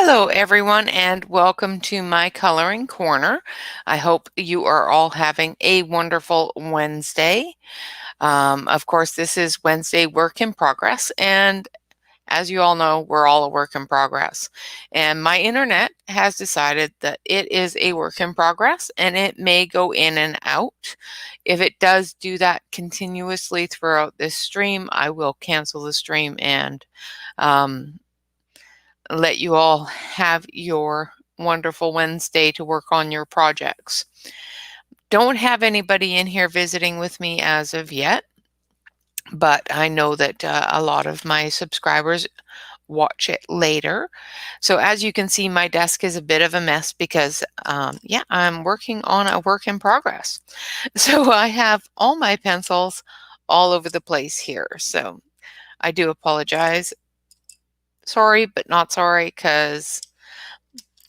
Hello, everyone, and welcome to my coloring corner. I hope you are all having a wonderful Wednesday. Of course, this is Wednesday Work in Progress, and as you all know, we're all a work in progress. And my internet has decided that it is a work in progress and it may go in and out. If it does do that continuously throughout this stream, I will cancel the stream and let you all have your wonderful Wednesday to work on your projects. Don't have anybody in here visiting with me as of yet, but I know that a lot of my subscribers watch it later. So as you can see, my desk is a bit of a mess because, yeah, I'm working on a work in progress. So I have all my pencils all over the place here. So I do apologize. Sorry, but not sorry, because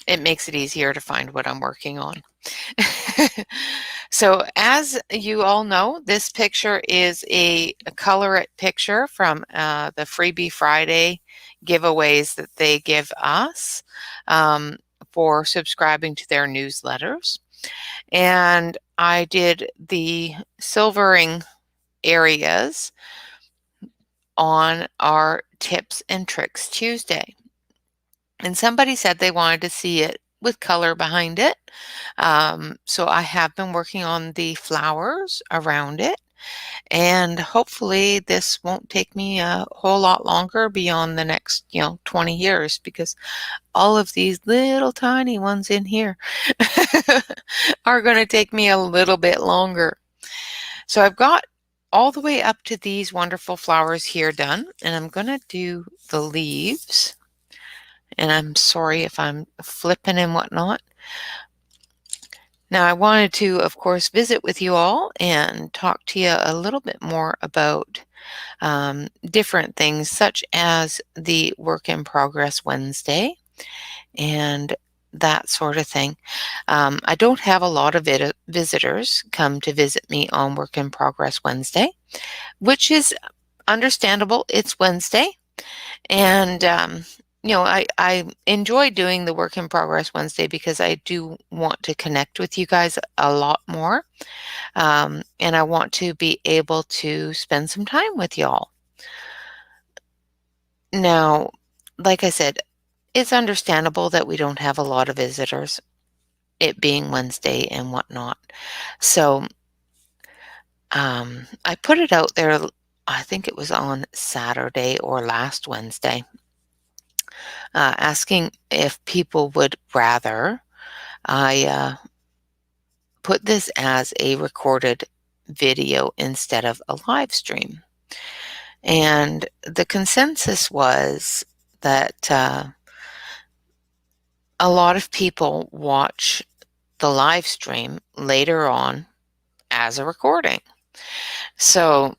it makes it easier to find what I'm working on. So as you all know, this picture is a Colorit picture from the Freebie Friday giveaways that they give us for subscribing to their newsletters. And I did the silvering areas on our Tips and Tricks Tuesday. And somebody said they wanted to see it with color behind it. So I have been working on the flowers around it. And hopefully this won't take me a whole lot longer beyond the next, 20 years, because all of these little tiny ones in here are going to take me a little bit longer. So I've got all the way up to these wonderful flowers here done, and I'm going to do the leaves. And I'm sorry if I'm flipping and whatnot. Now, I wanted to, of course, visit with you all and talk to you a little bit more about different things, such as the Work in Progress Wednesday and that sort of thing. I don't have a lot of visitors come to visit me on Work in Progress Wednesday, which is understandable. It's Wednesday. And I enjoy doing the Work in Progress Wednesday because I do want to connect with you guys a lot more. And I want to be able to spend some time with y'all. Now, like I said, it's understandable that we don't have a lot of visitors, it being Wednesday and whatnot. So I put it out there, I think it was on Saturday or last Wednesday, asking if people would rather I put this as a recorded video instead of a live stream. And the consensus was that a lot of people watch the live stream later on as a recording. So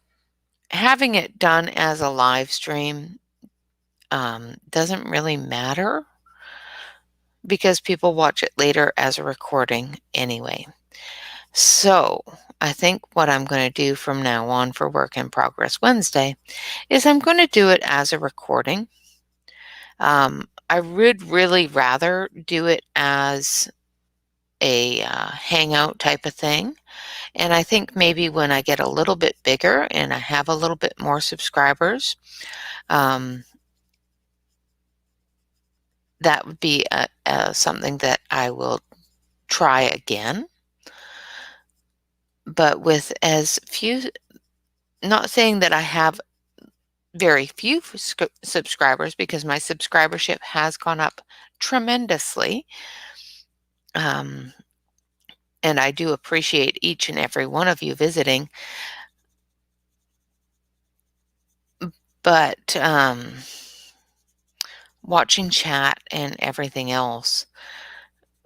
having it done as a live stream doesn't really matter because people watch it later as a recording anyway. So I think what I'm going to do from now on for Work in Progress Wednesday is I'm going to do it as a recording. I would really rather do it as a hangout type of thing. And I think maybe when I get a little bit bigger and I have a little bit more subscribers, that would be something that I will try again. But with as few, not saying that I have very few subscribers, because my subscribership has gone up tremendously. And I do appreciate each and every one of you visiting. But watching chat and everything else,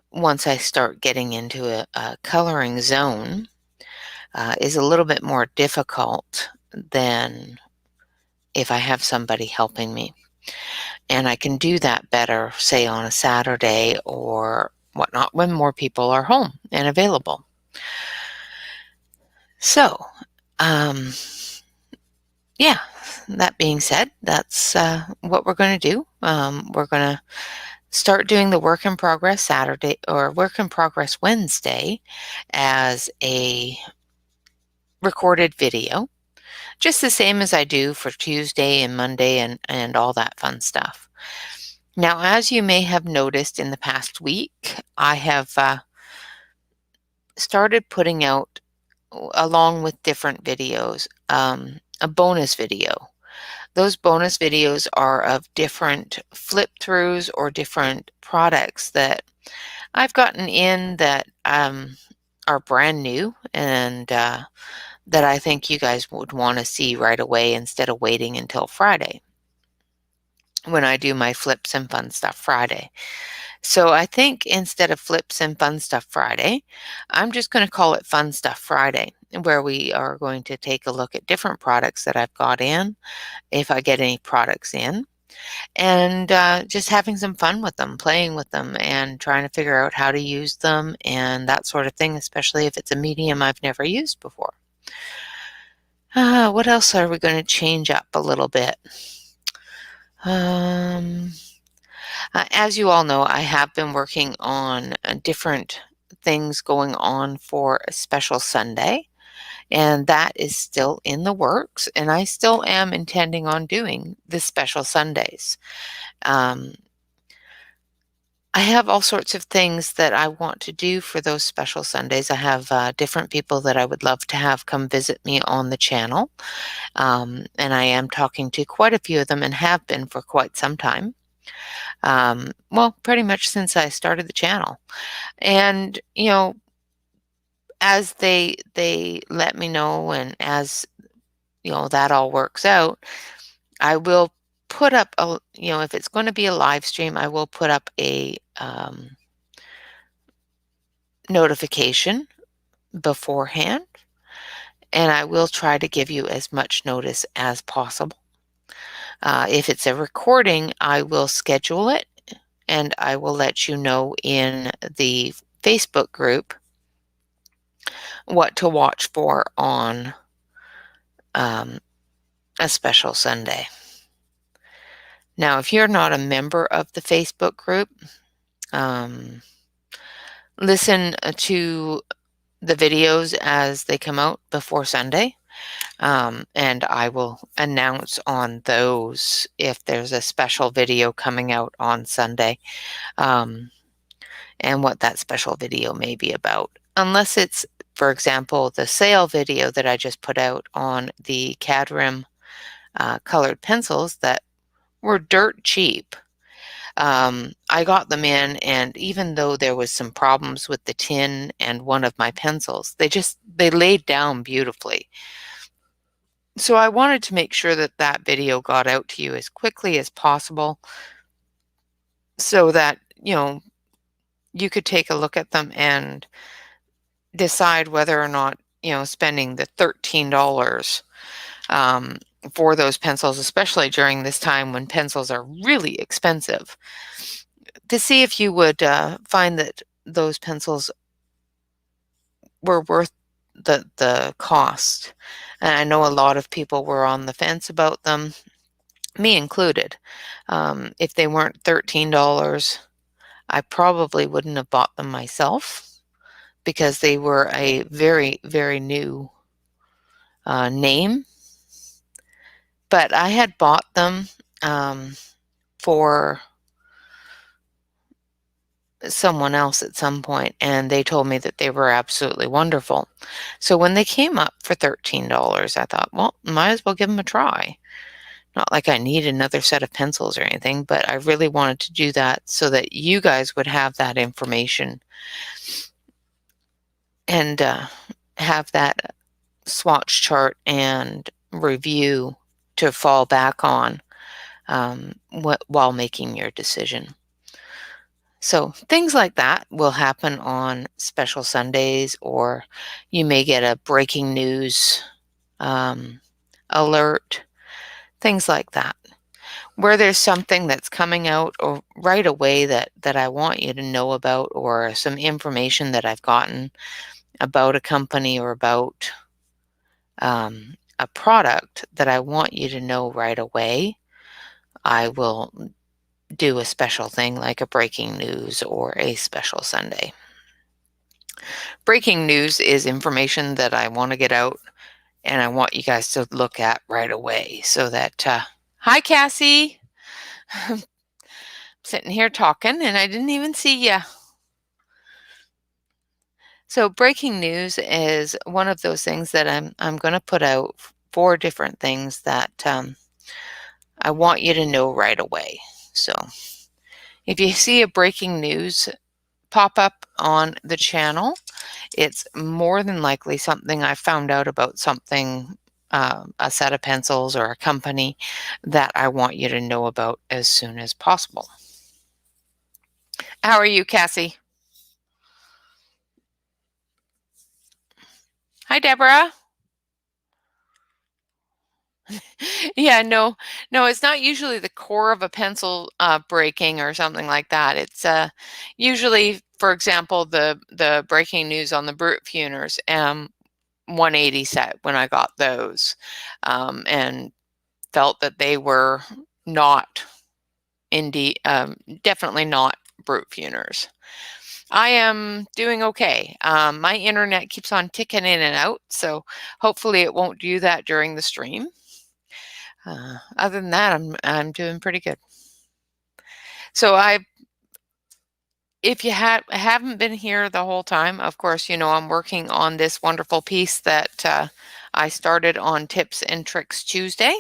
once I start getting into a coloring zone, is a little bit more difficult than if I have somebody helping me. And I can do that better, say, on a Saturday or whatnot, when more people are home and available. So, yeah, that being said, that's what we're going to do. We're going to start doing the work in progress Saturday or work in progress Wednesday as a recorded video, just the same as I do for Tuesday and Monday and all that fun stuff. Now, as you may have noticed in the past week, I have started putting out, along with different videos, a bonus video. Those bonus videos are of different flip-throughs or different products that I've gotten in that are brand new and that I think you guys would want to see right away instead of waiting until Friday when I do my Flips and Fun Stuff Friday. So I think instead of Flips and Fun Stuff Friday, I'm just going to call it Fun Stuff Friday, where we are going to take a look at different products that I've got in, if I get any products in, and just having some fun with them, playing with them, and trying to figure out how to use them and that sort of thing, especially if it's a medium I've never used before. What else are we going to change up a little bit? As you all know, I have been working on different things going on for a special Sunday, and that is still in the works, and I still am intending on doing the special Sundays. I have all sorts of things that I want to do for those special Sundays. I have different people that I would love to have come visit me on the channel, and I am talking to quite a few of them and have been for quite some time. Well, pretty much since I started the channel. And, as they let me know and as, that all works out, I will put up if it's going to be a live stream, I will put up a notification beforehand, and I will try to give you as much notice as possible. If it's a recording, I will schedule it and I will let you know in the Facebook group what to watch for on a special Sunday. Now, if you're not a member of the Facebook group, listen to the videos as they come out before Sunday, and I will announce on those if there's a special video coming out on Sunday, and what that special video may be about. Unless it's, for example, the sale video that I just put out on the Cadrim colored pencils that were dirt cheap. I got them in, and even though there was some problems with the tin and one of my pencils, they laid down beautifully. So I wanted to make sure that that video got out to you as quickly as possible so that, you could take a look at them and decide whether or not, spending the $13 for those pencils, especially during this time when pencils are really expensive, to see if you would find that those pencils were worth the cost. And I know a lot of people were on the fence about them, me included. If they weren't $13, I probably wouldn't have bought them myself because they were a very, very new name. But I had bought them for someone else at some point, and they told me that they were absolutely wonderful. So when they came up for $13, I thought, well, might as well give them a try. Not like I need another set of pencils or anything, but I really wanted to do that so that you guys would have that information and have that swatch chart and review to fall back on while making your decision. So things like that will happen on special Sundays, or you may get a breaking news alert, things like that, where there's something that's coming out or right away that I want you to know about, or some information that I've gotten about a company or about a product that I want you to know right away. I will do a special thing like a breaking news or a special Sunday. Breaking news is information that I want to get out and I want you guys to look at right away so that, hi, Cassie. Sitting here talking and I didn't even see you. So breaking news is one of those things that I'm going to put out 4 different things that I want you to know right away. So if you see a breaking news pop up on the channel, it's more than likely something I found out about something, a set of pencils or a company that I want you to know about as soon as possible. How are you, Cassie? Hi, Deborah. Yeah, no, it's not usually the core of a pencil breaking or something like that. It's usually, for example, the breaking news on the brute funers 180 set when I got those, and felt that they were not indeed, definitely not brute funers. I am doing okay. My internet keeps on ticking in and out, so hopefully it won't do that during the stream. Other than that, I'm doing pretty good. So if you haven't been here the whole time, of course, you know I'm working on this wonderful piece that I started on Tips and Tricks Tuesday.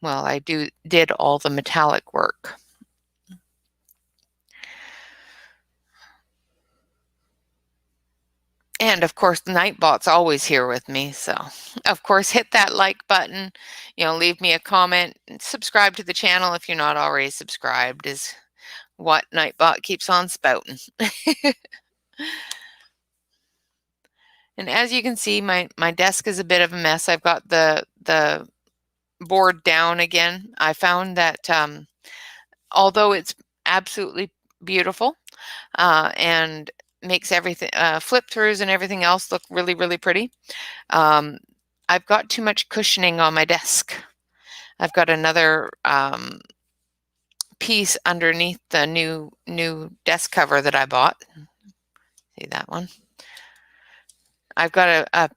Well, I did all the metallic work. And of course, Nightbot's always here with me. So, of course, hit that like button, leave me a comment, and subscribe to the channel if you're not already subscribed, is what Nightbot keeps on spouting. And as you can see, my desk is a bit of a mess. I've got the board down again. I found that although it's absolutely beautiful and makes everything flip throughs and everything else look really, really pretty, I've got too much cushioning on my desk. I've got another piece underneath the new desk cover that I bought. See that one? I've got a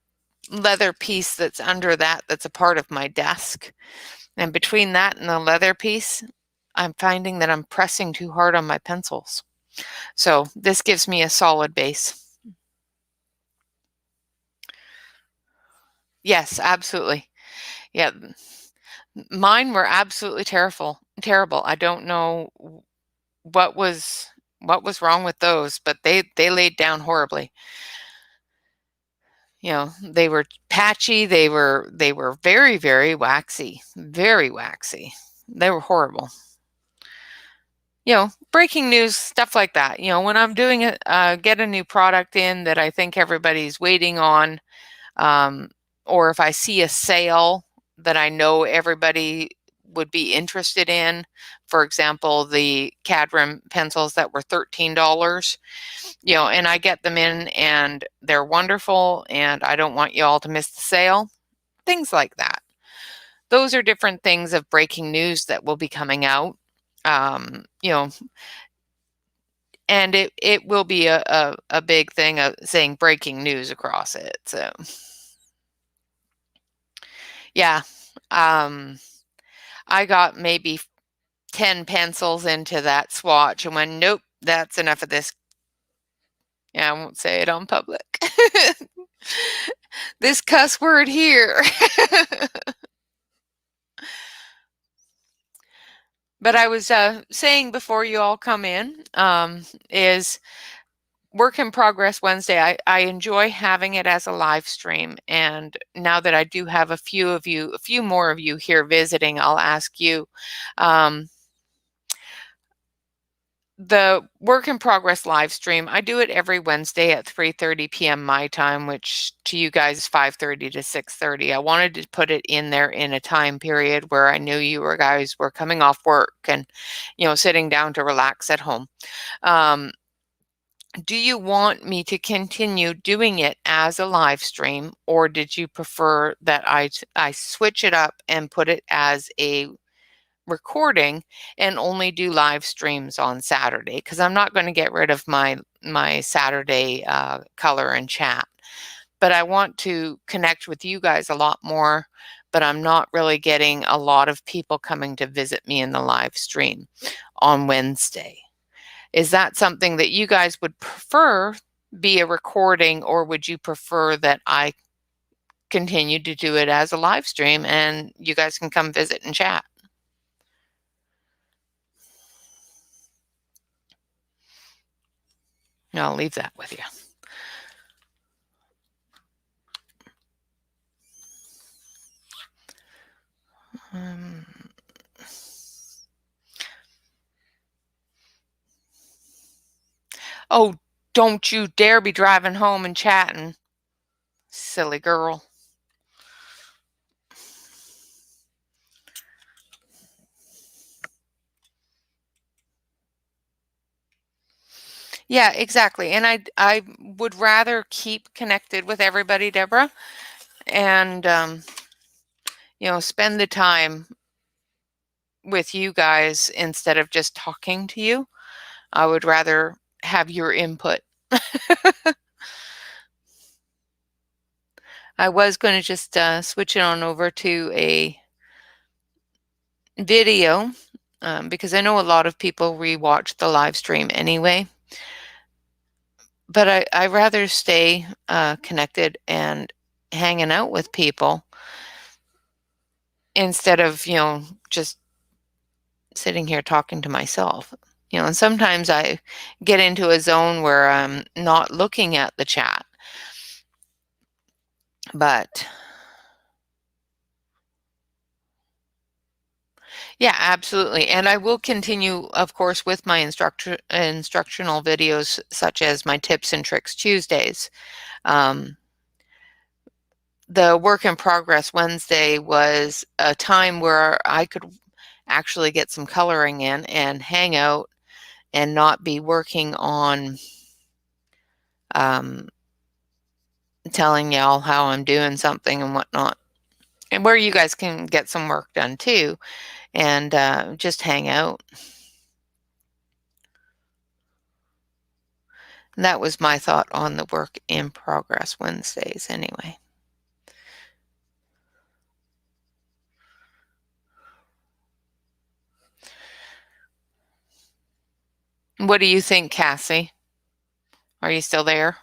leather piece that's under that's a part of my desk. And between that and the leather piece, I'm finding that I'm pressing too hard on my pencils. So this gives me a solid base. Yes, absolutely. Yeah. Mine were absolutely terrible. I don't know what was wrong with those, but they laid down horribly. They were patchy, they were very, very waxy, very waxy. They were horrible. Breaking news, stuff like that. When I'm doing get a new product in that I think everybody's waiting on, or if I see a sale that I know everybody would be interested in, for example, the Cadram pencils that were $13, and I get them in and they're wonderful and I don't want you all to miss the sale, things like that. Those are different things of breaking news that will be coming out, and it will be a big thing of saying breaking news across it. So yeah, I got maybe 10 pencils into that swatch and went, nope, that's enough of this. Yeah, I won't say it on public. This cuss word here. But I was saying before you all come in, is Work in Progress Wednesday. I enjoy having it as a live stream. And now that I do have a few more of you here visiting, I'll ask you, the Work in Progress live stream, I do it every Wednesday at 3:30 p.m. my time, which to you guys is 5:30 to 6:30. I wanted to put it in there in a time period where I knew you guys were coming off work and, sitting down to relax at home. Do you want me to continue doing it as a live stream, or did you prefer that I switch it up and put it as a recording and only do live streams on Saturday, because I'm not going to get rid of my Saturday color and chat. But I want to connect with you guys a lot more, but I'm not really getting a lot of people coming to visit me in the live stream on Wednesday. Is that something that you guys would prefer be a recording, or would you prefer that I continue to do it as a live stream and you guys can come visit and chat? I'll leave that with you. Oh, don't you dare be driving home and chatting, silly girl. Yeah, exactly. And I would rather keep connected with everybody, Deborah, and spend the time with you guys instead of just talking to you. I would rather have your input. I was going to just switch it on over to a video because I know a lot of people rewatch the live stream anyway. But I rather stay connected and hanging out with people instead of, just sitting here talking to myself. And sometimes I get into a zone where I'm not looking at the chat. But yeah, absolutely. And I will continue, of course, with my instructional videos, such as my Tips and Tricks Tuesdays. The Work in Progress Wednesday was a time where I could actually get some coloring in and hang out and not be working on telling y'all how I'm doing something and whatnot. And where you guys can get some work done too, and just hang out. And that was my thought on the Work in Progress Wednesdays anyway. What do you think, Cassie? Are you still there?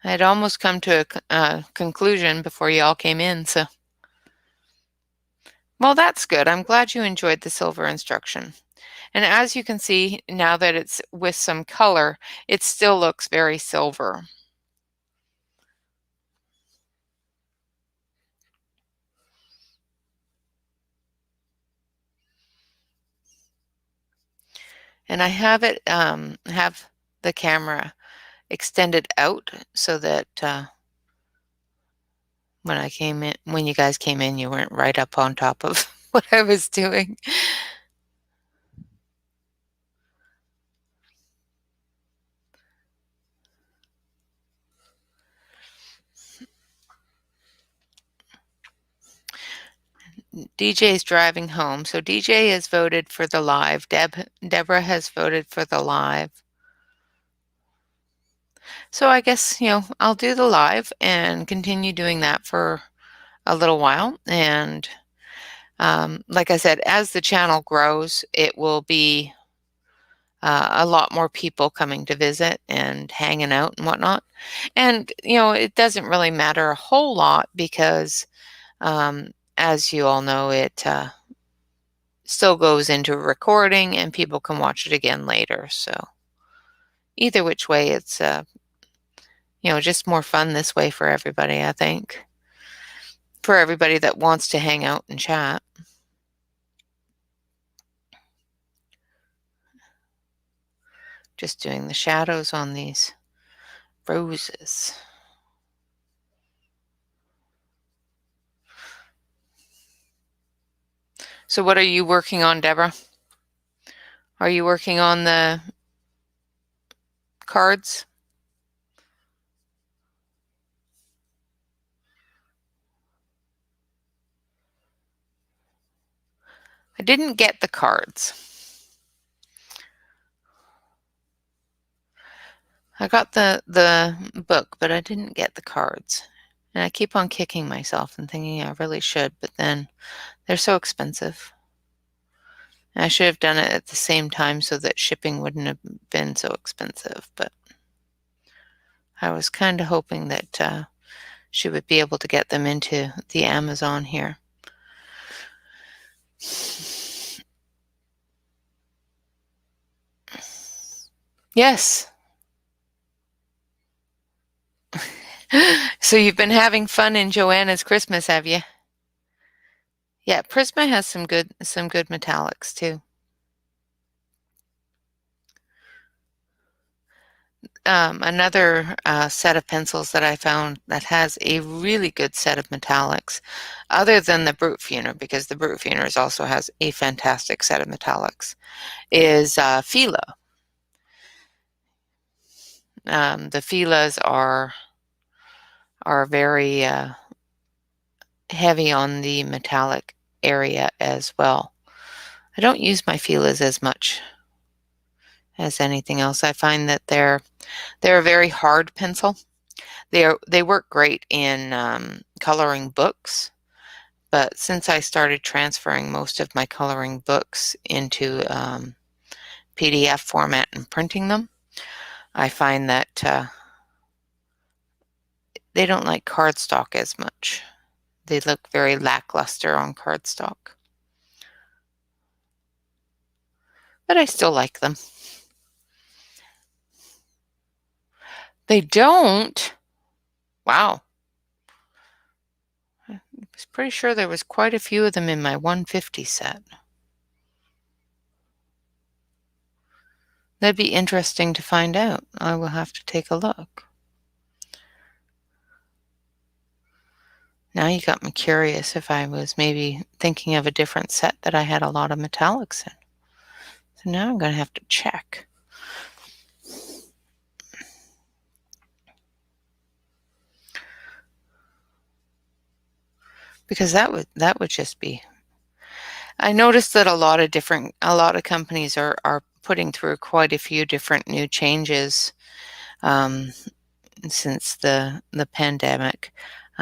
I had almost come to a conclusion before y'all came in, so. Well, that's good. I'm glad you enjoyed the silver instruction. And as you can see, now that it's with some color, it still looks very silver. And I have it have the camera extended out so that when you guys came in, you weren't right up on top of what I was doing. DJ's driving home. So DJ has voted for the live. Deborah has voted for the live. So I guess, I'll do the live and continue doing that for a little while. And like I said, as the channel grows, it will be a lot more people coming to visit and hanging out and whatnot. And, it doesn't really matter a whole lot because, as you all know, it still goes into recording and people can watch it again later. So either which way, it's, just more fun this way for everybody, I think. For everybody that wants to hang out and chat. Just doing the shadows on these roses. So what are you working on, Deborah? Are you working on the cards? I didn't get the cards. I got the book, but I didn't get the cards. And I keep on kicking myself and thinking I really should, but then they're so expensive. And I should have done it at the same time so that shipping wouldn't have been so expensive, but I was kind of hoping that she would be able to get them into the Amazon here. Yes. So you've been having fun in Joanna's Christmas, have you? Yeah, Prisma has some good metallics too. Another set of pencils that I found that has a really good set of metallics, other than the Brute Funer, because the Brute Funers also has a fantastic set of metallics, is Fila. The Filas are very heavy on the metallic area as well. I don't use my Filas as much as anything else. I find that they're a very hard pencil. They work great in coloring books, but since I started transferring most of my coloring books into PDF format and printing them, I find that they don't like cardstock as much. They look very lackluster on cardstock. But I still like them. They don't? Wow. I was pretty sure there was quite a few of them in my 150 set. That'd be interesting to find out. I will have to take a look. Now you got me curious if I was maybe thinking of a different set that I had a lot of metallics in. So now I'm going to have to check. Because that would just be. I noticed that a lot of companies are putting through quite a few different new changes since the pandemic.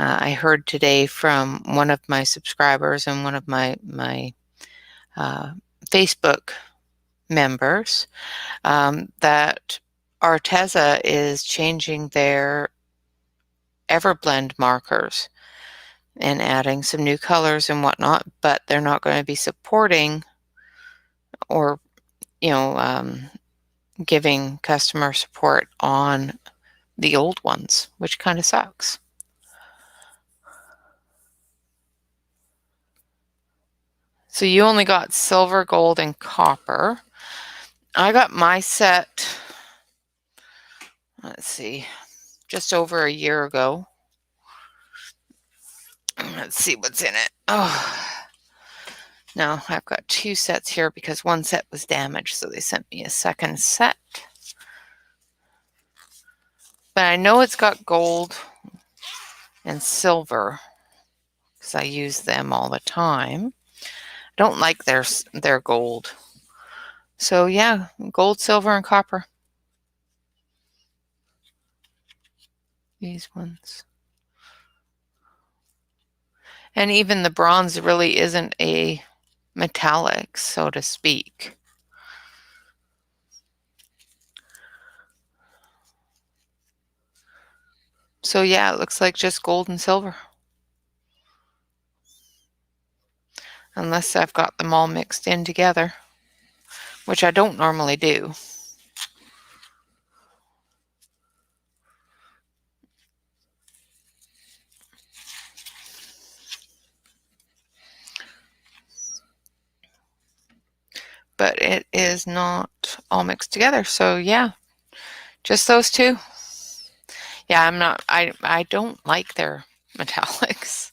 I heard today from one of my subscribers and one of my Facebook members that Arteza is changing their Everblend markers and adding some new colors and whatnot, but they're not going to be supporting or, giving customer support on the old ones, which kind of sucks. So you only got silver, gold, and copper. I got my set, let's see, just over a year ago. Let's see what's in it. Oh, no, I've got two sets here because one set was damaged, so they sent me a second set. But I know it's got gold and silver because I use them all the time. I don't like their gold. So yeah, gold, silver, and copper. These ones. And even the bronze really isn't a metallic, so to speak. So yeah, it looks like just gold and silver. Unless I've got them all mixed in together, which I don't normally do. But it is not all mixed together. So yeah, just those two. Yeah, I don't like their metallics.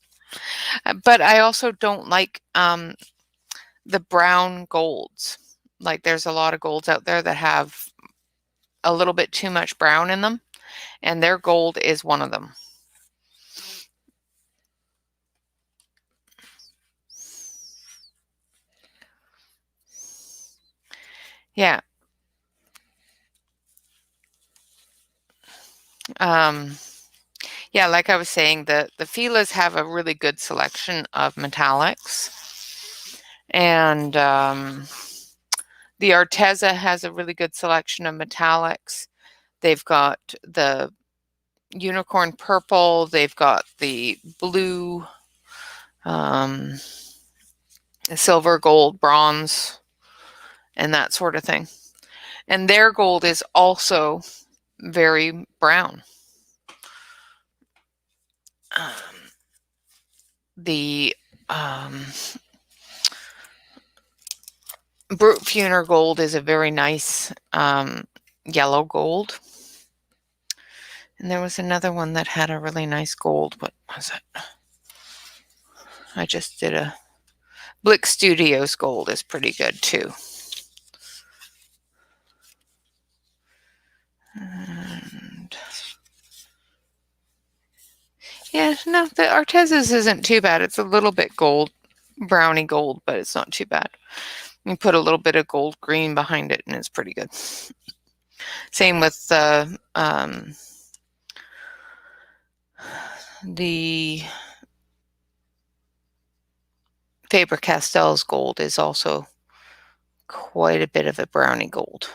But I also don't like the brown golds. Like there's a lot of golds out there that have a little bit too much brown in them, and their gold is one of them. Yeah. Um, yeah, like I was saying, the Fila's have a really good selection of metallics. And the Arteza has a really good selection of metallics. They've got the unicorn purple, they've got the blue, silver, gold, bronze, and that sort of thing. And their gold is also very brown. The Brute Funer gold is a very nice yellow gold. And there was another one that had a really nice gold. What was it? I just did a Blick Studios gold is pretty good too. And yeah, no, the Artezas isn't too bad. It's a little bit gold, browny gold, but it's not too bad. You put a little bit of gold green behind it and it's pretty good. Same with the Faber-Castell's gold is also quite a bit of a browny gold.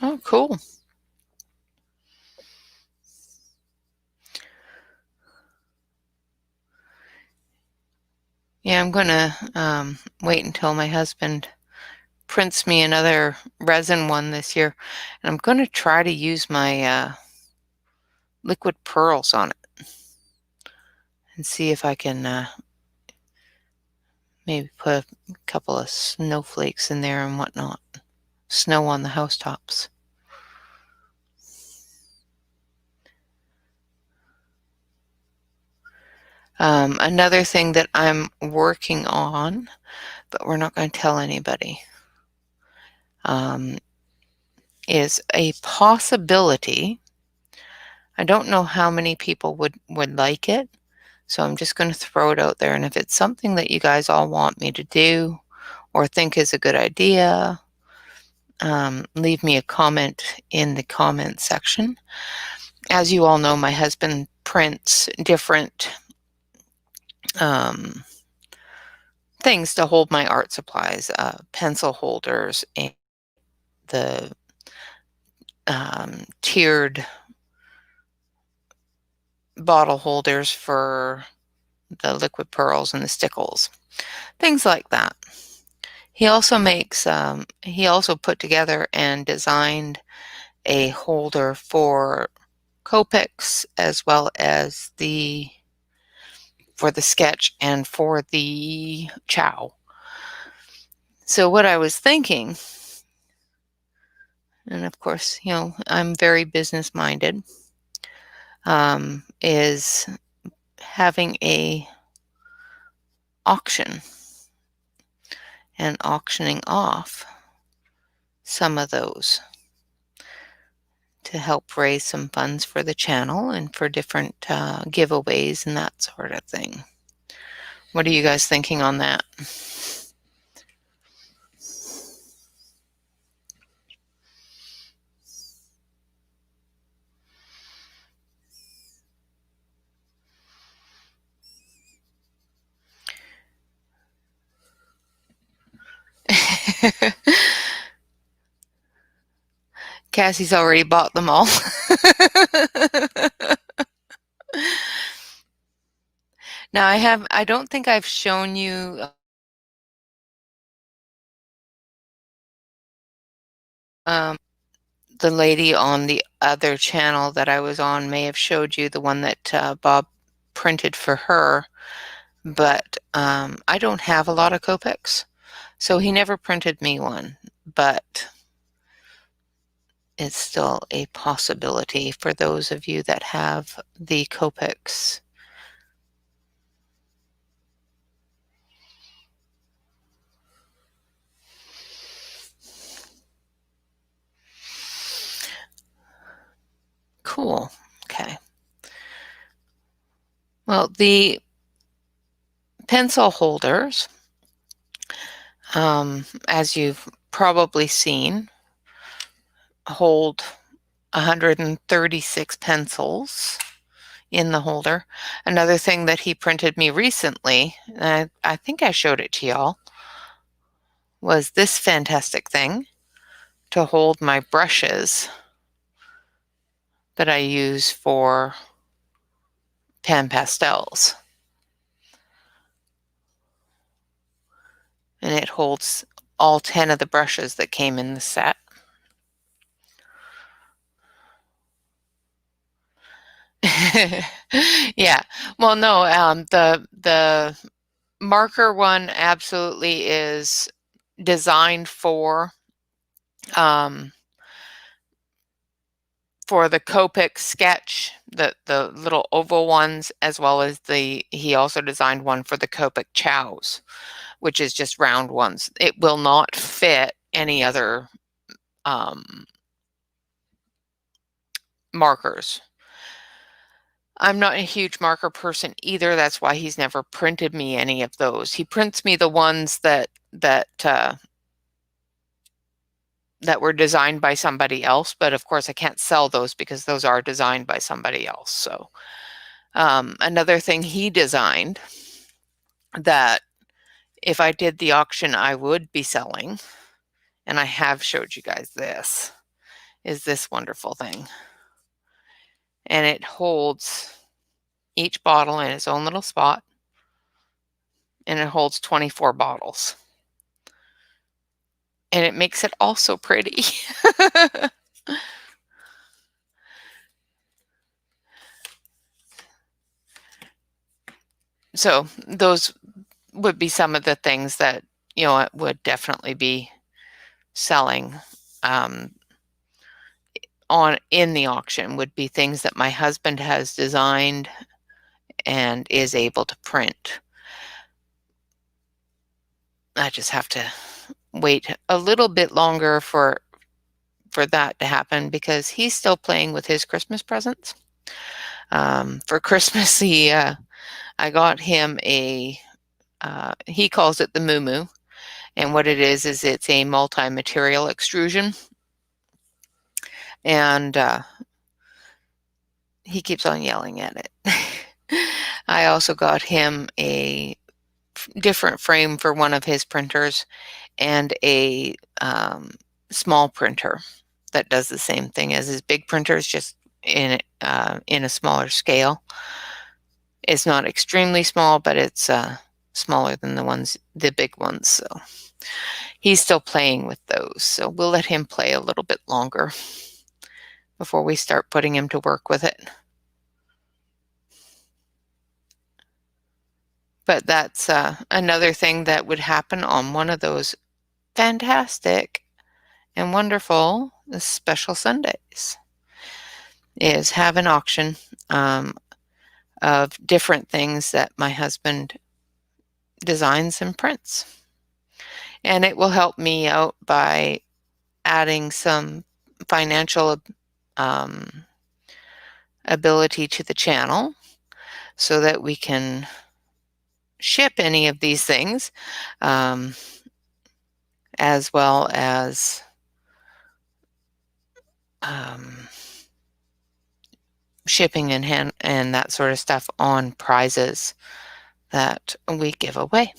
Oh, cool. Yeah, I'm going to wait until my husband prints me another resin one this year. And I'm going to try to use my liquid pearls on it and see if I can maybe put a couple of snowflakes in there and whatnot. Snow on the housetops. Another thing that I'm working on, but we're not going to tell anybody, is a possibility. I don't know how many people would like it, so I'm just going to throw it out there. And if it's something that you guys all want me to do or think is a good idea, leave me a comment in the comment section. As you all know, my husband prints different things to hold my art supplies, pencil holders, and the tiered bottle holders for the liquid pearls and the stickles, things like that. He also makes, he also put together and designed a holder for Copics as well as for the sketch and for the chow. So what I was thinking, and of course, you know, I'm very business minded, is having a auction and auctioning off some of those to help raise some funds for the channel and for different giveaways and that sort of thing. What are you guys thinking on that? Cassie's already bought them all. Now I don't think I've shown you the lady on the other channel that I was on may have showed you the one that Bob printed for her, but I don't have a lot of Copics, so he never printed me one, but it's still a possibility for those of you that have the Copics. Cool. Okay. Well, the pencil holders, as you've probably seen, hold 136 pencils in the holder. Another thing that he printed me recently, and I think I showed it to y'all, was this fantastic thing to hold my brushes that I use for pan pastels. And it holds all 10 of the brushes that came in the set. Yeah. Well, no, the marker one absolutely is designed for the Copic sketch, the little oval ones, as well as he also designed one for the Copic chows, which is just round ones. It will not fit any other markers. I'm not a huge marker person either. That's why he's never printed me any of those. He prints me the ones that were designed by somebody else, but of course I can't sell those because those are designed by somebody else. So another thing he designed that if I did the auction I would be selling, and I have showed you guys this, is this wonderful thing. And it holds each bottle in its own little spot, and it holds 24 bottles. And it makes it all so pretty. So those would be some of the things that, it would definitely be selling in the auction, would be things that my husband has designed and is able to print. I just have to wait a little bit longer for that to happen because he's still playing with his Christmas presents. For Christmas, I got him he calls it the Moo Moo, and what it is it's a multi-material extrusion, and he keeps on yelling at it. I also got him a different frame for one of his printers and a small printer that does the same thing as his big printers, just in a smaller scale. It's not extremely small, but it's smaller than the big ones. So he's still playing with those. So we'll let him play a little bit longer before we start putting him to work with it. But that's another thing that would happen on one of those fantastic and wonderful special Sundays, is have an auction of different things that my husband designs and prints. And it will help me out by adding some financial ability to the channel so that we can ship any of these things, as well as shipping and that sort of stuff on prizes that we give away.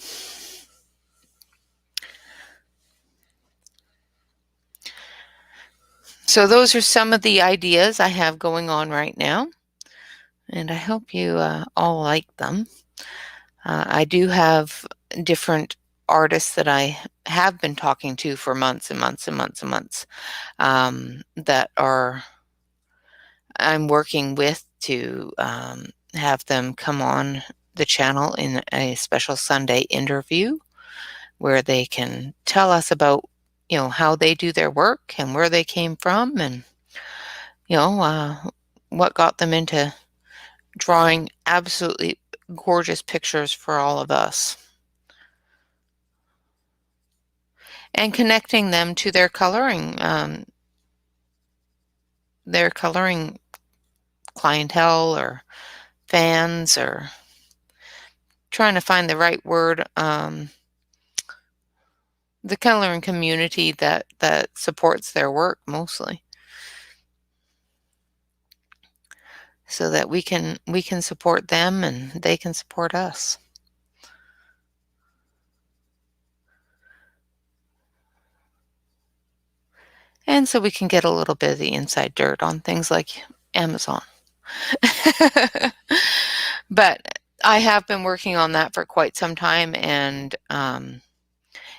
So those are some of the ideas I have going on right now, and I hope you all like them. I do have different artists that I have been talking to for months and months and months and months, that I'm working with to have them come on the channel in a special Sunday interview where they can tell us about, how they do their work and where they came from, and, what got them into drawing absolutely gorgeous pictures for all of us, and connecting them to their coloring clientele or fans, or trying to find the right word, the coloring community that supports their work mostly, so that we can support them and they can support us. And so we can get a little bit of the inside dirt on things like Amazon. But I have been working on that for quite some time, and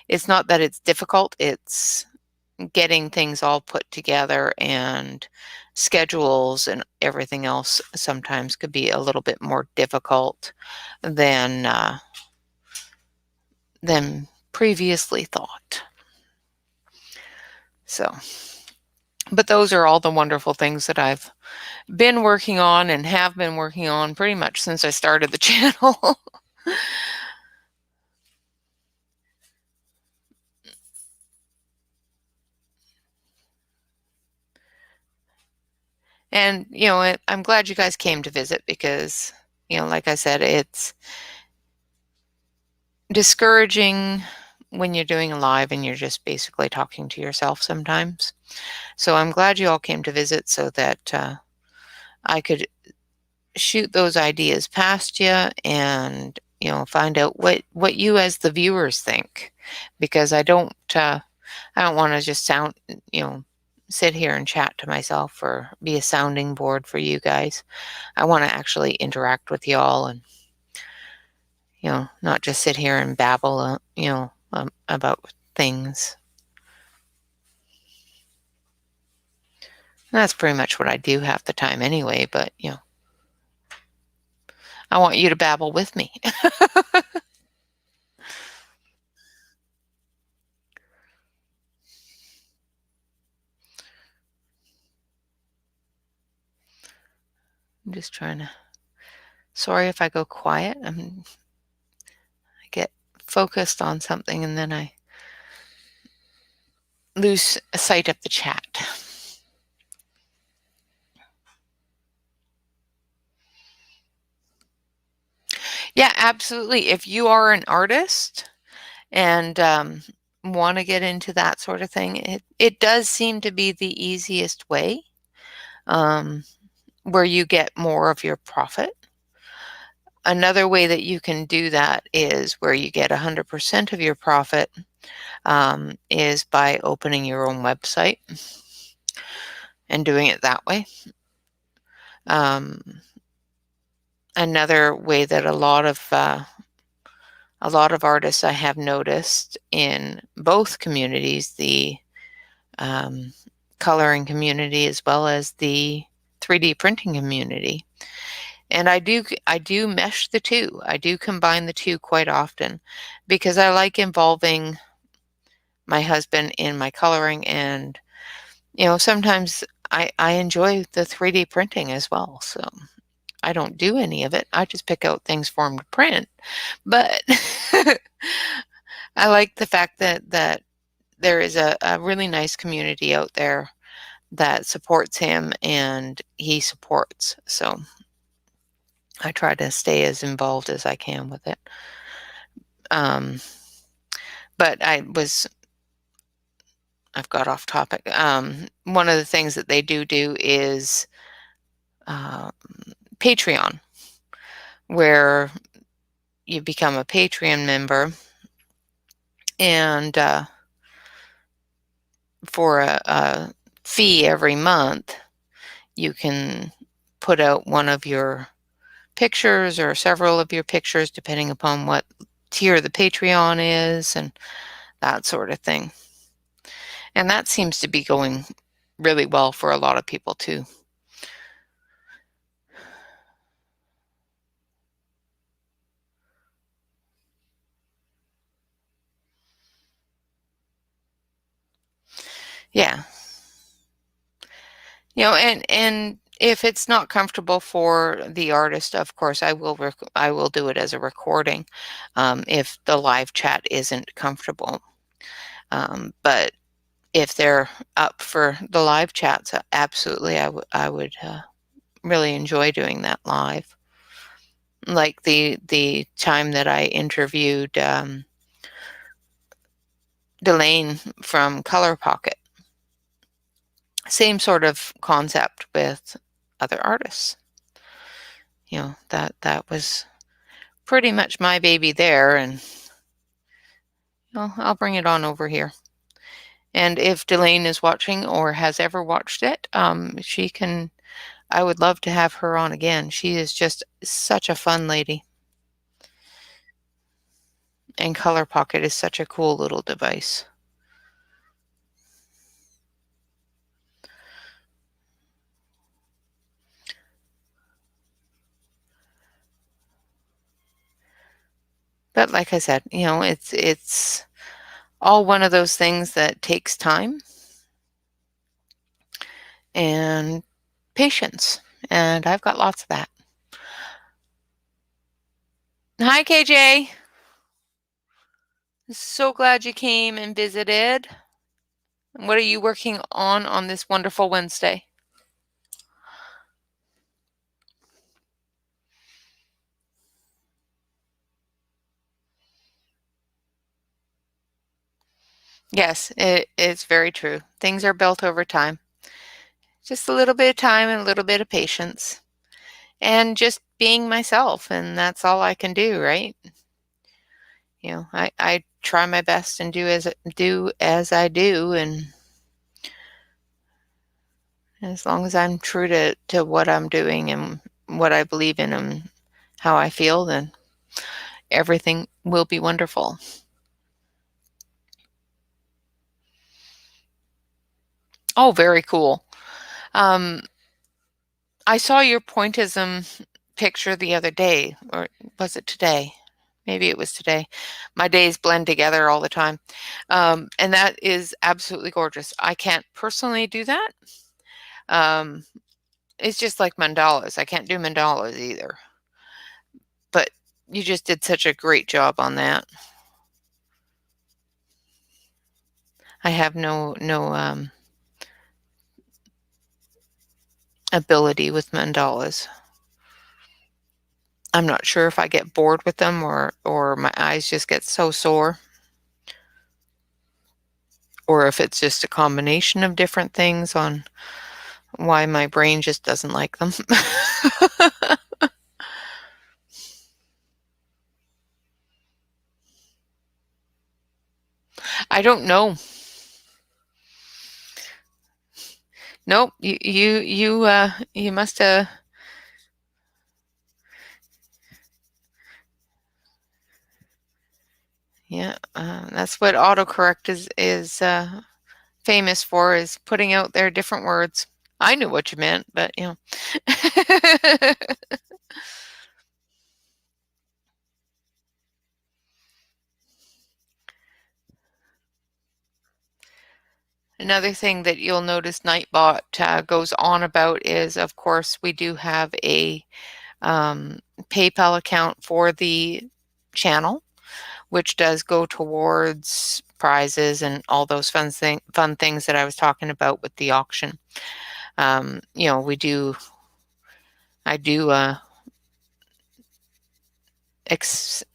it's not that it's difficult, it's getting things all put together, and schedules and everything else sometimes could be a little bit more difficult than previously thought. So, but those are all the wonderful things that I've been working on and have been working on pretty much since I started the channel. And, I'm glad you guys came to visit because, like I said, it's discouraging when you're doing a live and you're just basically talking to yourself sometimes. So I'm glad you all came to visit so that I could shoot those ideas past you and, find out what you as the viewers think, because I don't want to just sit here and chat to myself or be a sounding board for you guys. I want to actually interact with y'all and, not just sit here and babble, about things. That's pretty much what I do half the time anyway, but, I want you to babble with me. I'm just trying to, sorry if I go quiet. I get focused on something and then I lose sight of the chat. Yeah, absolutely. If you are an artist and want to get into that sort of thing, it does seem to be the easiest way, um, where you get more of your profit. Another way that you can do that is where you get 100% of your profit, is by opening your own website and doing it that way. Another way that a lot of artists I have noticed in both communities, the coloring community as well as the 3D printing community. And I do mesh the two. I do combine the two quite often because I like involving my husband in my coloring, and sometimes I enjoy the 3D printing as well. So I don't do any of it. I just pick out things for him to print. But I like the fact that there is a really nice community out there that supports him and he supports. So I try to stay as involved as I can with it. But I've got off topic. One of the things that they do is Patreon, where you become a Patreon member, and for a fee every month, you can put out one of your pictures or several of your pictures, depending upon what tier the Patreon is and that sort of thing. And that seems to be going really well for a lot of people too. Yeah. And if it's not comfortable for the artist, of course, I will do it as a recording, if the live chat isn't comfortable. But if they're up for the live chats, absolutely, I would really enjoy doing that live. Like the time that I interviewed Delane from Color Pocket. Same sort of concept with other artists. That was pretty much my baby there, and I'll bring it on over here. And if Delane is watching or has ever watched it, I would love to have her on again. She is just such a fun lady. And Color Pocket is such a cool little device. But like I said, it's all one of those things that takes time and patience, and I've got lots of that. Hi, KJ. So glad you came and visited. What are you working on this wonderful Wednesday? Yes, it's very true. Things are built over time. Just a little bit of time and a little bit of patience. And just being myself, and that's all I can do, right? I try my best and do as I do, and as long as I'm true to what I'm doing and what I believe in and how I feel, then everything will be wonderful. Oh, very cool. I saw your pointism picture the other day, or was it today? Maybe it was today. My days blend together all the time. And that is absolutely gorgeous. I can't personally do that. Um, it's just like mandalas. I can't do mandalas either. But you just did such a great job on that. I have no ability with mandalas. I'm not sure if I get bored with them or my eyes just get so sore, or if it's just a combination of different things on why my brain just doesn't like them. I don't know. Nope, you must have. Yeah, that's what autocorrect is famous for, is putting out their different words. I knew what you meant, but Another thing that you'll notice Nightbot goes on about is, of course, we do have a PayPal account for the channel, which does go towards prizes and all those fun things that I was talking about with the auction. I do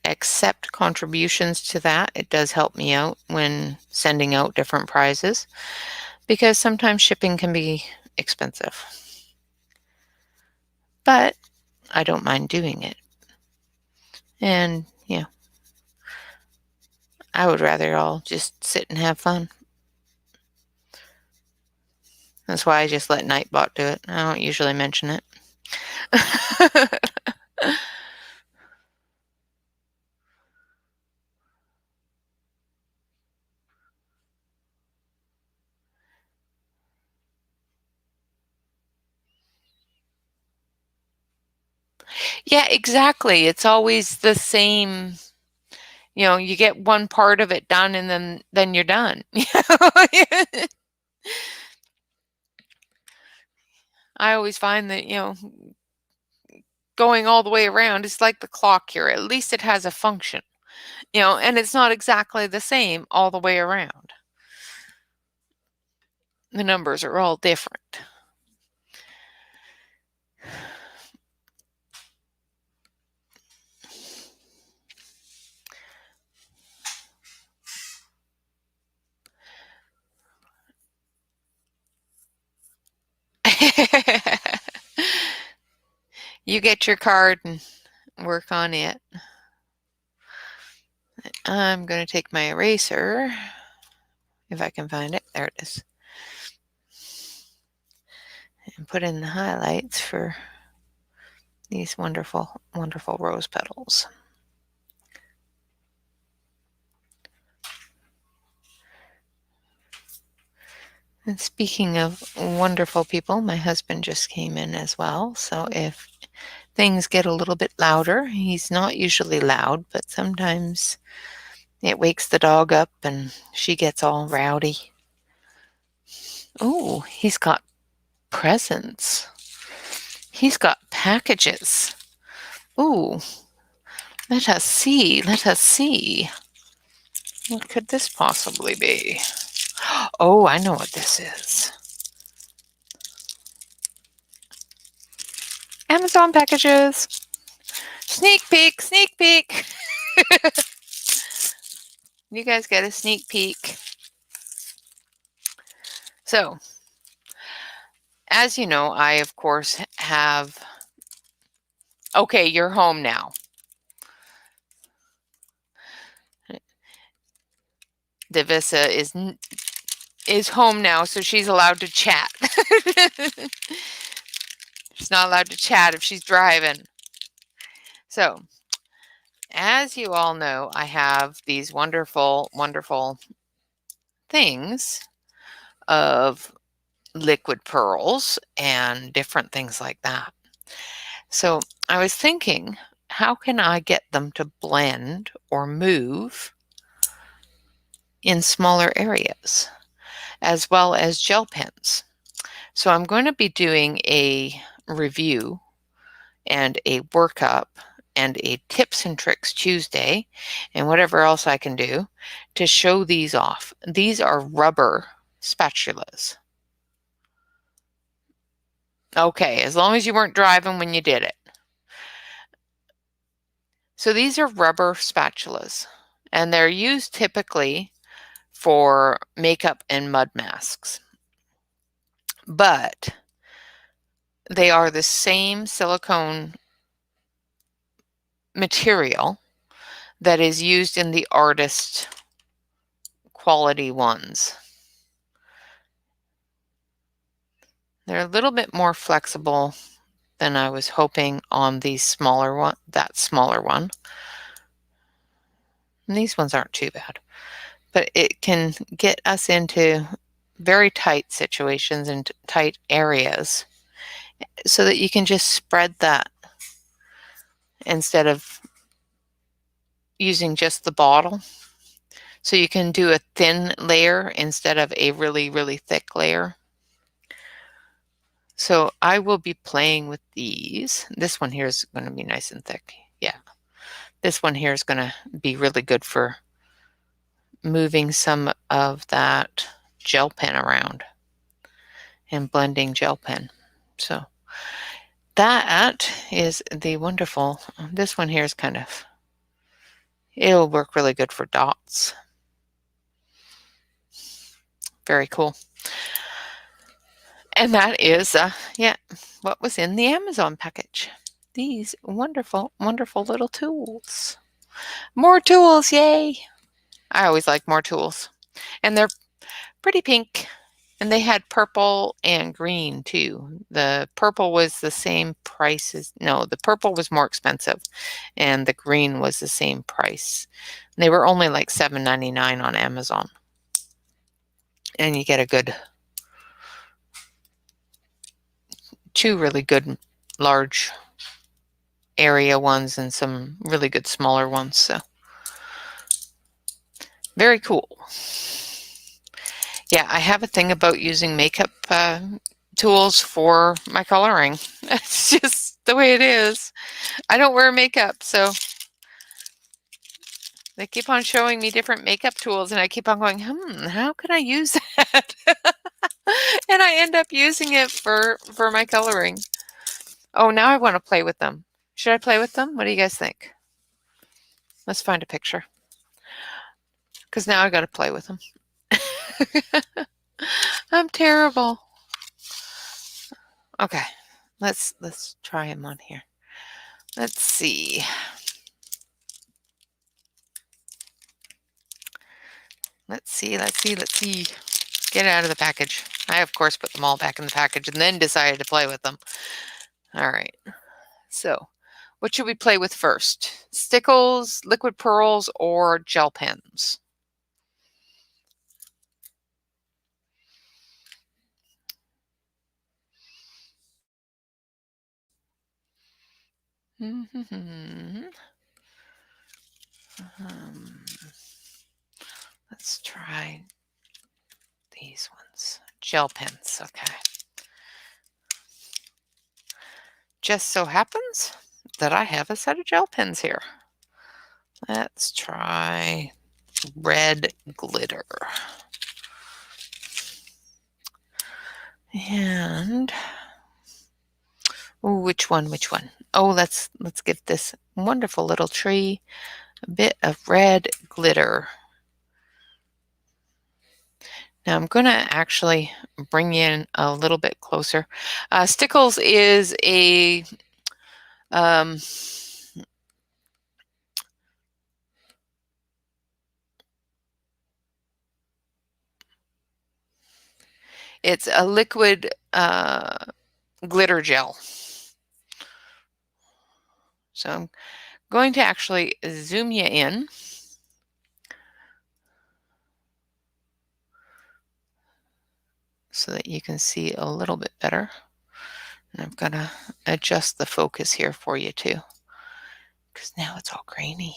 accept contributions to that. It does help me out when sending out different prizes, because sometimes shipping can be expensive. But I don't mind doing it. And I would rather all just sit and have fun. That's why I just let Nightbot do it. I don't usually mention it. Yeah, exactly. It's always the same. You get one part of it done, and then you're done. I always find that, going all the way around is like the clock here. At least it has a function, and it's not exactly the same all the way around. The numbers are all different. You get your card and work on it. I'm going to take my eraser, if I can find it. There it is. And put in the highlights for these wonderful, wonderful rose petals. And speaking of wonderful people, my husband just came in as well. So if things get a little bit louder, he's not usually loud, but sometimes it wakes the dog up and she gets all rowdy. Oh, he's got presents. He's got packages. Ooh, let us see. Let us see. What could this possibly be? Oh, I know what this is. Amazon packages. Sneak peek, sneak peek. You guys get a sneak peek. So, as you know, I, of course, have... Okay, you're home now. Divisa is home now, so she's allowed to chat. She's not allowed to chat if she's driving. So, as you all know, I have these wonderful, wonderful things of liquid pearls and different things like that. So I was thinking, how can I get them to blend or move in smaller areas, as well as gel pens? So I'm going to be doing a review and a workup and a tips and tricks Tuesday and whatever else I can do to show these off. These are rubber spatulas. Okay, as long as you weren't driving when you did it. So these are rubber spatulas, and they're used typically for makeup and mud masks. But they are the same silicone material that is used in the artist quality ones. They're a little bit more flexible than I was hoping on the smaller one, that smaller one. And these ones aren't too bad, but it can get us into very tight situations and tight areas so that you can just spread that instead of using just the bottle. So you can do a thin layer instead of a really, really thick layer. So I will be playing with these. This one here is going to be nice and thick. Yeah. This one here is going to be really good for moving some of that gel pen around and blending gel pen. So that is the wonderful, this one here is kind of, it'll work really good for dots. Very cool. And that is, yeah, what was in the Amazon package. These wonderful, wonderful little tools. More tools, yay! I always like more tools. And they're pretty pink. And they had purple and green too. The purple was the same price as, no, the purple was more expensive. And the green was the same price. And they were only like $7.99 on Amazon. And you get a good, two really good large area ones and some really good smaller ones. So very cool. Yeah, I have a thing about using makeup tools for my coloring. It's just the way it is. I don't wear makeup, so they keep on showing me different makeup tools and I keep on going, how can I use that? And I end up using it for my coloring. Oh, now I want to play with them. Should I play with them? What do you guys think? Let's find a picture. Because now I got to play with them. I'm terrible. Okay, let's try him on here. Let's see. Let's see. Get it out of the package. I, of course, put them all back in the package and then decided to play with them. All right. So, what should we play with first? Stickles, liquid pearls, or gel pens? Let's try these ones. Gel pens, okay. Just so happens that I have a set of gel pens here. Let's try red glitter. And which one? Oh, let's give this wonderful little tree a bit of red glitter. Now I'm going to actually bring you in a little bit closer. Stickles is a it's a liquid glitter gel. So I'm going to actually zoom you in. So that you can see a little bit better. And I'm going to adjust the focus here for you too, because now it's all grainy.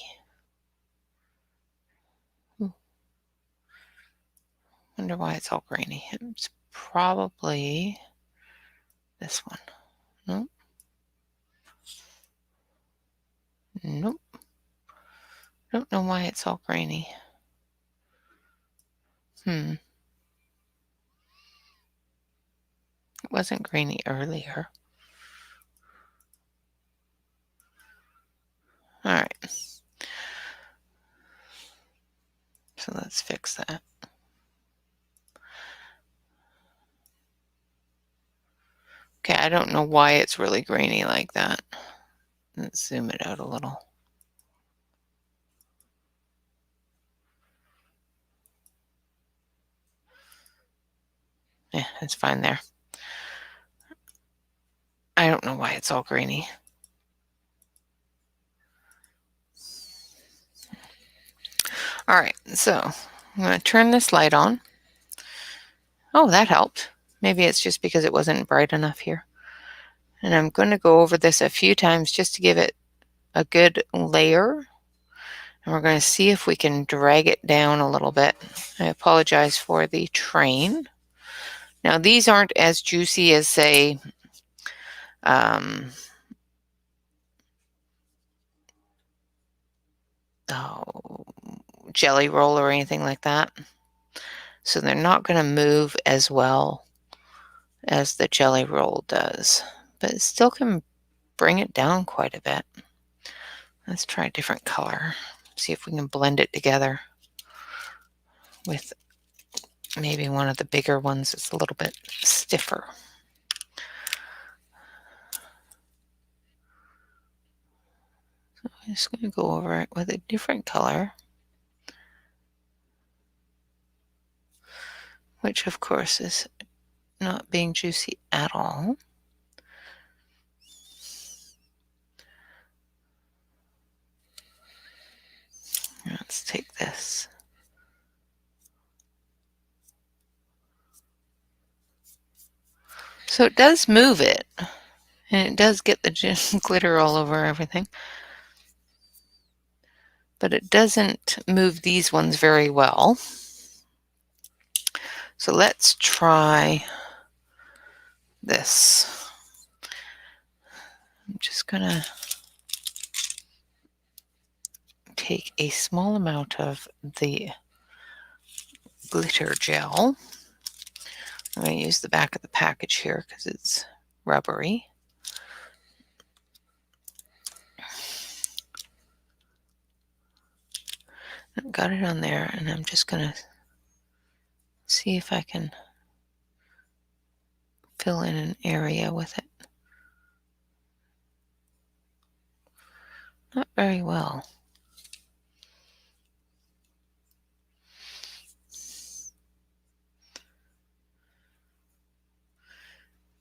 Wonder why it's all grainy. It's probably this one. Nope. Nope. Don't know why it's all grainy. It wasn't grainy earlier. All right. So let's fix that. Okay, I don't know why it's really grainy like that. Let's zoom it out a little. Yeah, it's fine there. I don't know why it's all grainy. All right, so I'm going to turn this light on. Oh, that helped. Maybe it's just because it wasn't bright enough here. And I'm going to go over this a few times just to give it a good layer. And we're going to see if we can drag it down a little bit. I apologize for the train. Now, these aren't as juicy as, say, jelly roll or anything like that. So they're not going to move as well as the jelly roll does, but it still can bring it down quite a bit. Let's try a different color. See if we can blend it together with maybe one of the bigger ones that's a little bit stiffer. So I'm just going to go over it with a different color, which of course is not being juicy at all. Let's take this. So it does move it, and it does get the glitter all over everything, but it doesn't move these ones very well. So let's try this. I'm just going to take a small amount of the glitter gel. I'm going to use the back of the package here because it's rubbery. I've got it on there, and I'm just going to see if I can fill in an area with it. Not very well.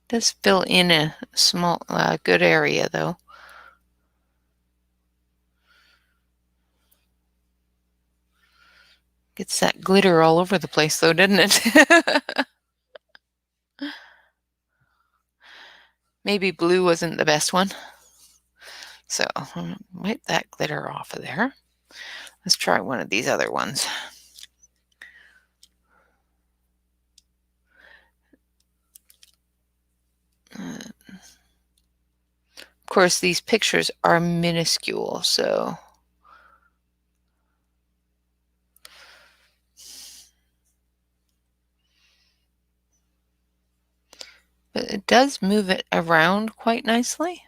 Does fill in a small, good area though. Gets that glitter all over the place though, doesn't it? Maybe blue wasn't the best one. So I'm gonna wipe that glitter off of there. Let's try one of these other ones. Of course, these pictures are minuscule, so but it does move it around quite nicely.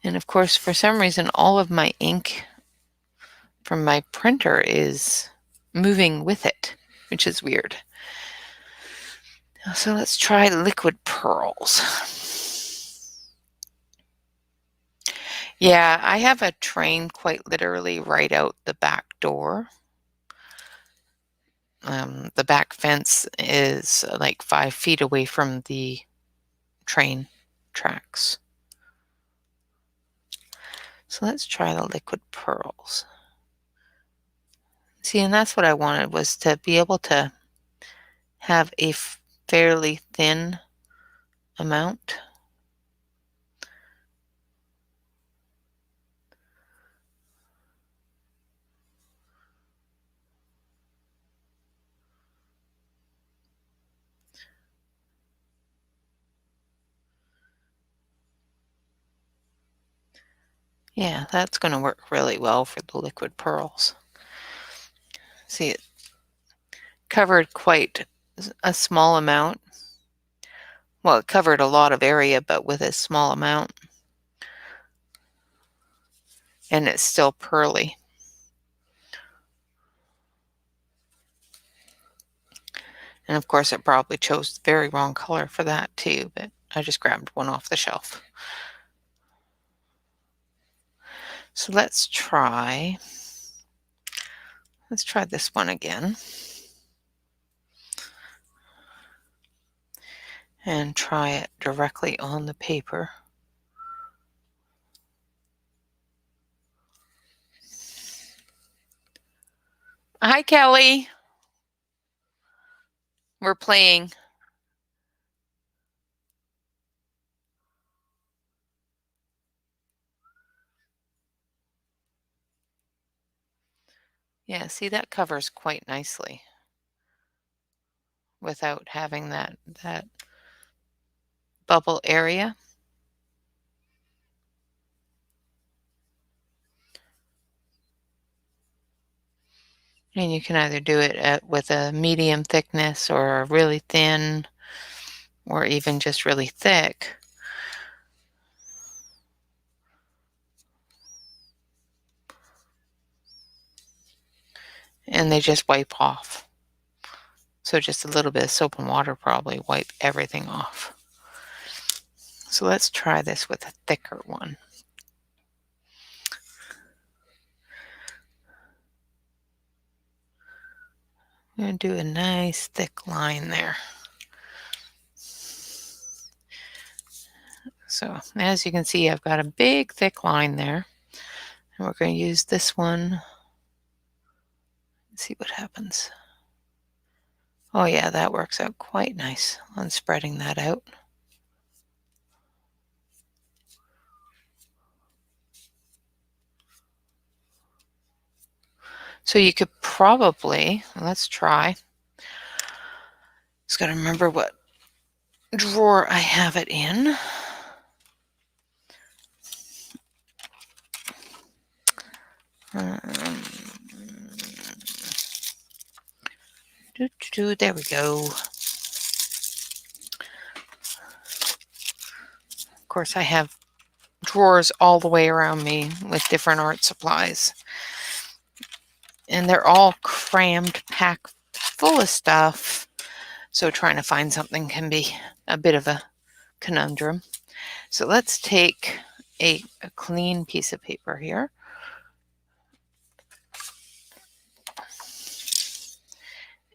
And of course, for some reason, all of my ink from my printer is moving with it, which is weird. So let's try liquid pearls. Yeah, I have a train quite literally right out the back door. The back fence is like 5 feet away from the train tracks. So let's try the liquid pearls. See, and that's what I wanted, was to be able to have a fairly thin amount. Yeah, that's going to work really well for the liquid pearls. See, it covered quite a small amount. Well, it covered a lot of area, but with a small amount. And it's still pearly. And of course, it probably chose the very wrong color for that too, but I just grabbed one off the shelf. So let's try this one again. And try it directly on the paper. Hi, Kelly. We're playing. Yeah, see, that covers quite nicely without having that bubble area. And you can either do it with a medium thickness or a really thin or even just really thick. And they just wipe off. So just a little bit of soap and water probably wipe everything off. So let's try this with a thicker one. I'm going to do a nice thick line there. So as you can see, I've got a big thick line there. And we're going to use this one. Let's see what happens. Oh yeah, that works out quite nice on spreading that out. So you could probably, let's try. Just got to remember what drawer I have it in. There we go. Of course, I have drawers all the way around me with different art supplies. And they're all crammed, packed full of stuff. So trying to find something can be a bit of a conundrum. So let's take a clean piece of paper here.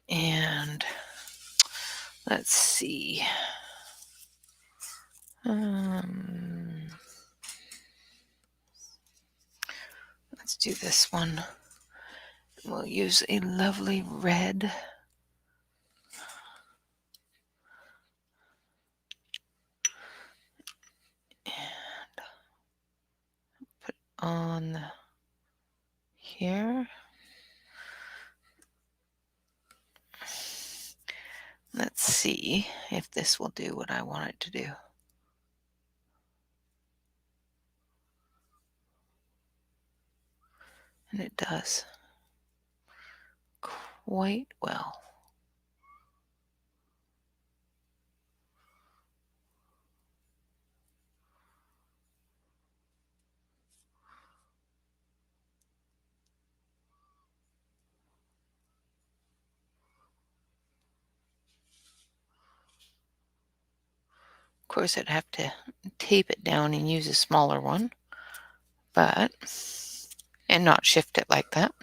And let's see. Let's do this one. We'll use a lovely red. And put on here. Let's see if this will do what I want it to do. And it does quite well. Of course, I'd have to tape it down and use a smaller one, and not shift it like that.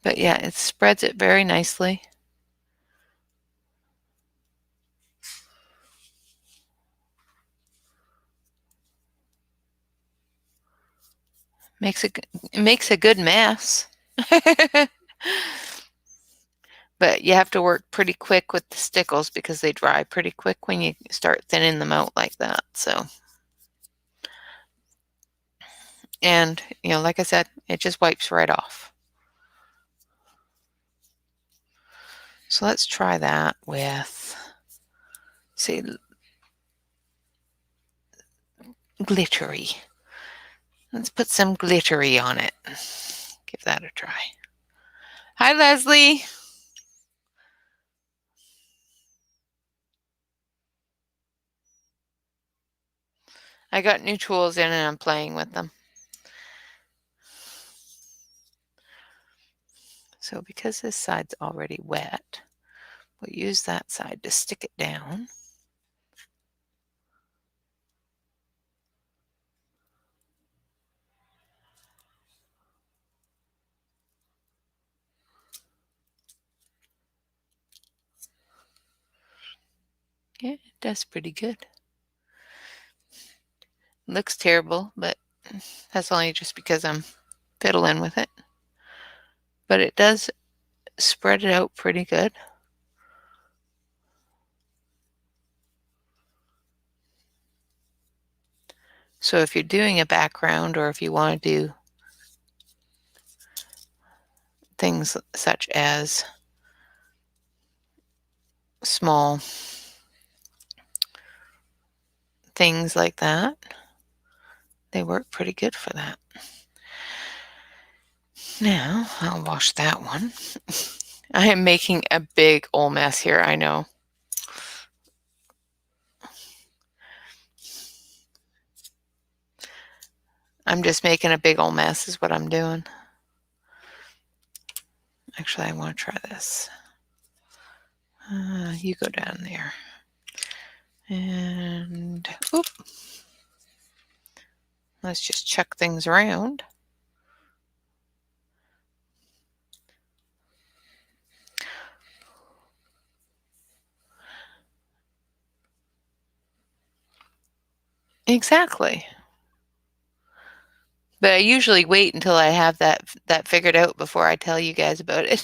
But yeah, it spreads it very nicely. It makes a good mess. But you have to work pretty quick with the stickles because they dry pretty quick when you start thinning them out like that. So, and like I said, it just wipes right off. So let's try that with, say, glittery. Let's put some glittery on it. Give that a try. Hi, Leslie. I got new tools in and I'm playing with them. So because this side's already wet, we'll use that side to stick it down. Yeah, it does pretty good. Looks terrible, but that's only just because I'm fiddling with it. But it does spread it out pretty good. So if you're doing a background or if you want to do things such as small things like that, they work pretty good for that. Now, I'll wash that one. I am making a big old mess here, I know. I'm just making a big old mess is what I'm doing. Actually, I want to try this. You go down there. And, oop. Let's just check things around. Exactly. But I usually wait until I have that figured out before I tell you guys about it.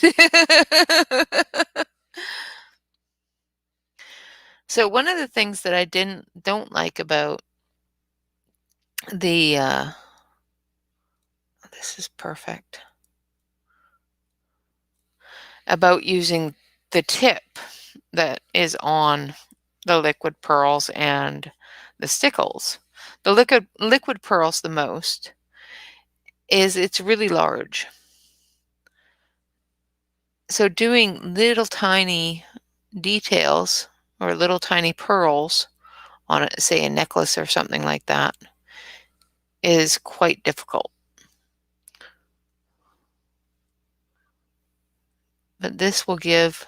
So one of the things that I don't like about the this is perfect, about using the tip that is on the liquid pearls and the stickles. The liquid pearls the most is it's really large. So doing little tiny details or little tiny pearls on it, say a necklace or something like that, is quite difficult. But this will give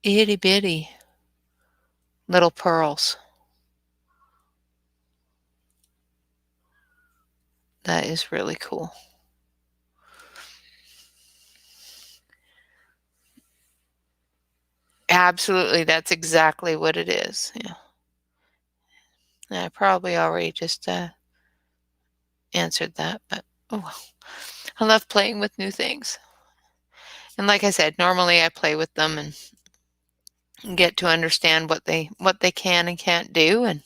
itty bitty little pearls. That is really cool. Absolutely, that's exactly what it is. Yeah. I probably already just answered that, but oh well. I love playing with new things. And like I said, normally I play with them and get to understand what they can and can't do, and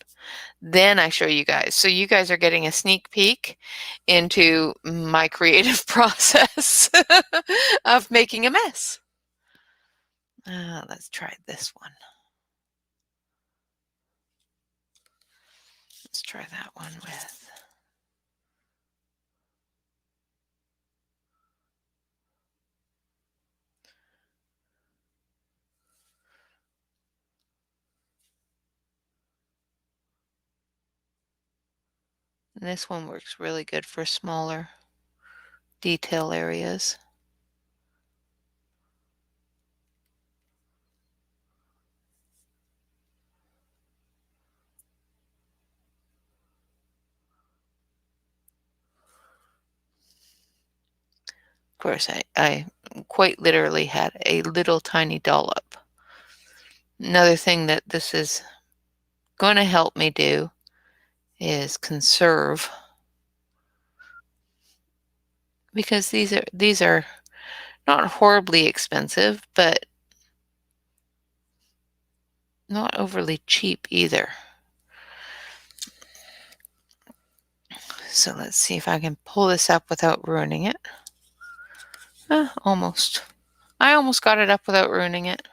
then I show you guys. So you guys are getting a sneak peek into my creative process of making a mess. Let's try this one. Let's try that one with. This one works really good for smaller detail areas. Of course, I quite literally had a little tiny dollop. Another thing that this is going to help me do is conserve, because these are not horribly expensive, but not overly cheap either. So let's see if I can pull this up without ruining it. Almost. I almost got it up without ruining it.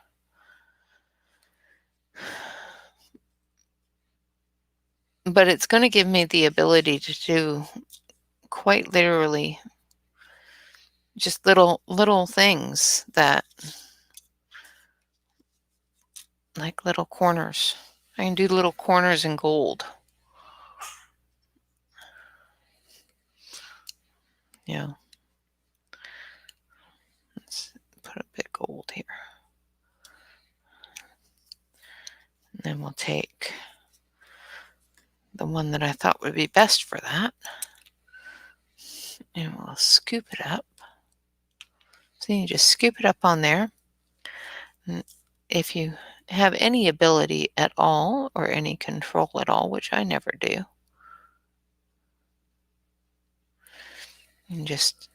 But it's going to give me the ability to do quite literally just little things that, like little corners. I can do little corners in gold. Yeah. Let's put a bit of gold here. And then we'll take the one that I thought would be best for that, and we'll scoop it up. So you just scoop it up on there. And if you have any ability at all or any control at all, which I never do, and just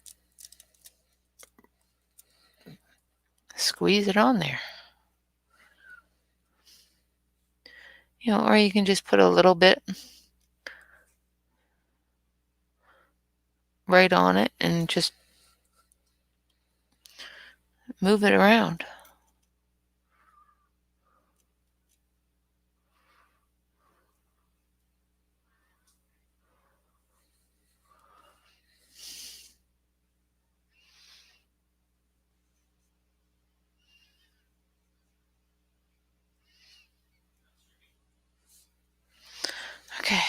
squeeze it on there. Or you can just put a little bit right on it and just move it around. Okay.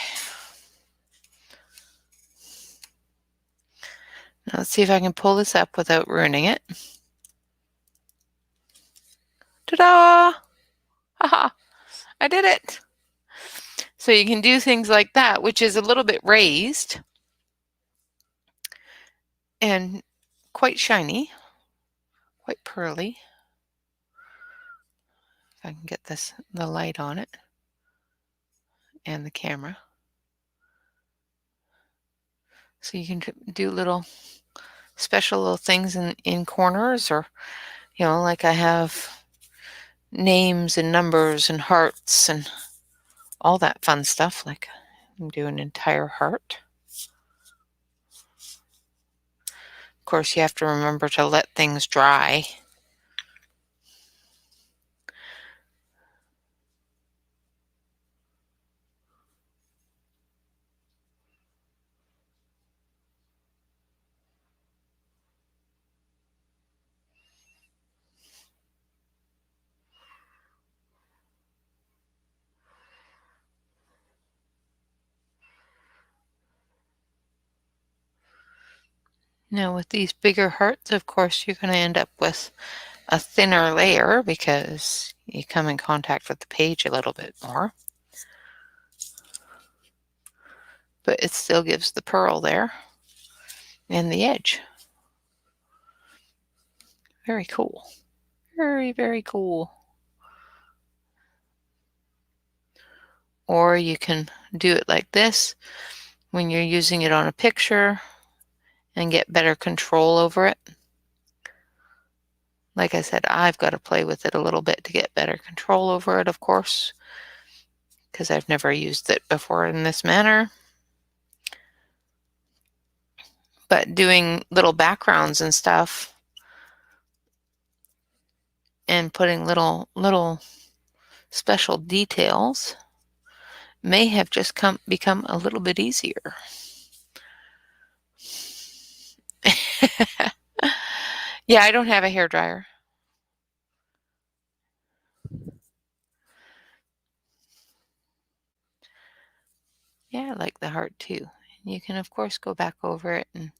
Now let's see if I can pull this up without ruining it. Ta-da! Haha! I did it! So you can do things like that, which is a little bit raised and quite shiny, quite pearly. If I can get the light on it and the camera. So you can do little special little things in corners, or like I have names and numbers and hearts and all that fun stuff. Like I'm doing an entire heart. Of course, you have to remember to let things dry. Now with these bigger hearts, of course, you're going to end up with a thinner layer because you come in contact with the page a little bit more. But it still gives the pearl there and the edge. Very cool. Very, very cool. Or you can do it like this when you're using it on a picture and get better control over it. Like I said, I've got to play with it a little bit to get better control over it, of course, because I've never used it before in this manner. But doing little backgrounds and stuff and putting little special details may have just become a little bit easier. Yeah, I don't have a hairdryer. Yeah, I like the heart too. And you can, of course, go back over it and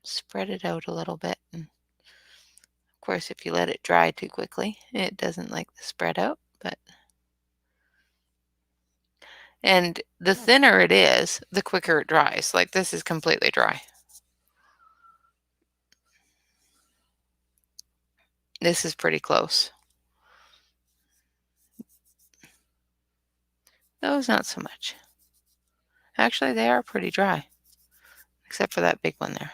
spread it out a little bit. And of course, if you let it dry too quickly, it doesn't like to spread out. And the thinner it is, the quicker it dries. Like this is completely dry. This is pretty close. Those not so much. Actually, they are pretty dry, except for that big one there.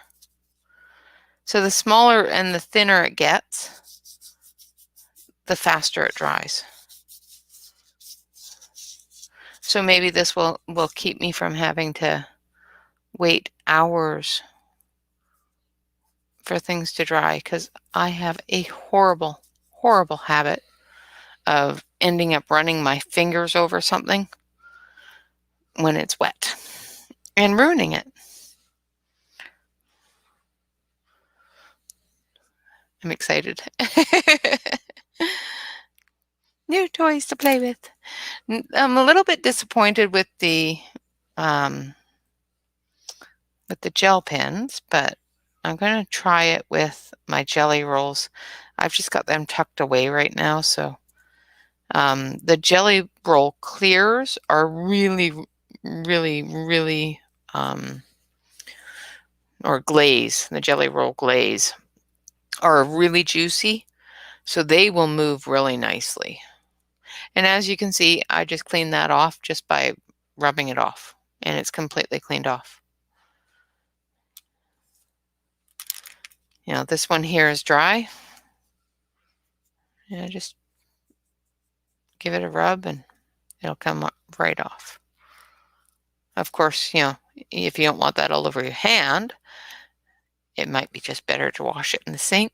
So the smaller and the thinner it gets, the faster it dries. So maybe this will keep me from having to wait hours for things to dry, because I have a horrible, horrible habit of ending up running my fingers over something when it's wet and ruining it. I'm excited. New toys to play with. I'm a little bit disappointed with the gel pens, but I'm going to try it with my jelly rolls. I've just got them tucked away right now, so the jelly roll clears are really, really, really, or glaze, the jelly roll glaze, are really juicy, so they will move really nicely. And as you can see, I just cleaned that off just by rubbing it off, and it's completely cleaned off. You know, this one here is dry. And I just give it a rub and it'll come right off. Of course, you know, if you don't want that all over your hand, it might be just better to wash it in the sink.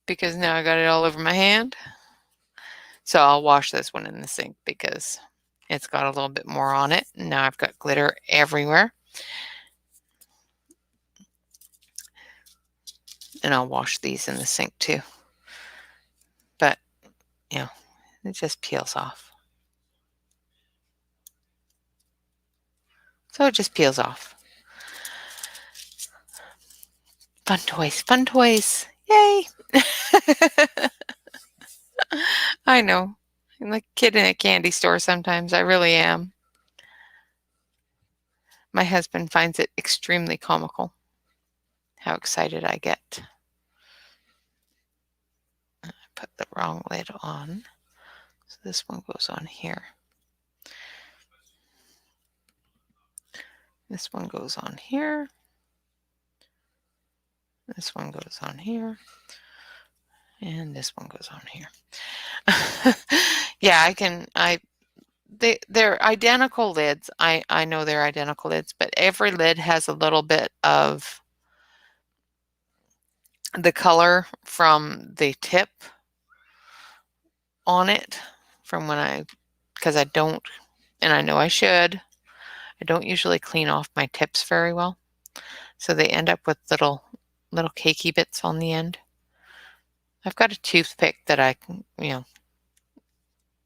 Because now I got it all over my hand. So I'll wash this one in the sink because it's got a little bit more on it. Now I've got glitter everywhere. And I'll wash these in the sink too. But, you know, it just peels off. So it just peels off. Fun toys, fun toys. Yay! I know. I'm like a kid in a candy store sometimes. I really am. My husband finds it extremely comical how excited I get. I put the wrong lid on. So this one goes on here. This one goes on here. This one goes on here. And this one goes on here. Yeah, they're identical lids. I know they're identical lids, but every lid has a little bit of the color from the tip on it from because I don't, and I know I should, I don't usually clean off my tips very well. So they end up with little cakey bits on the end. I've got a toothpick that I can,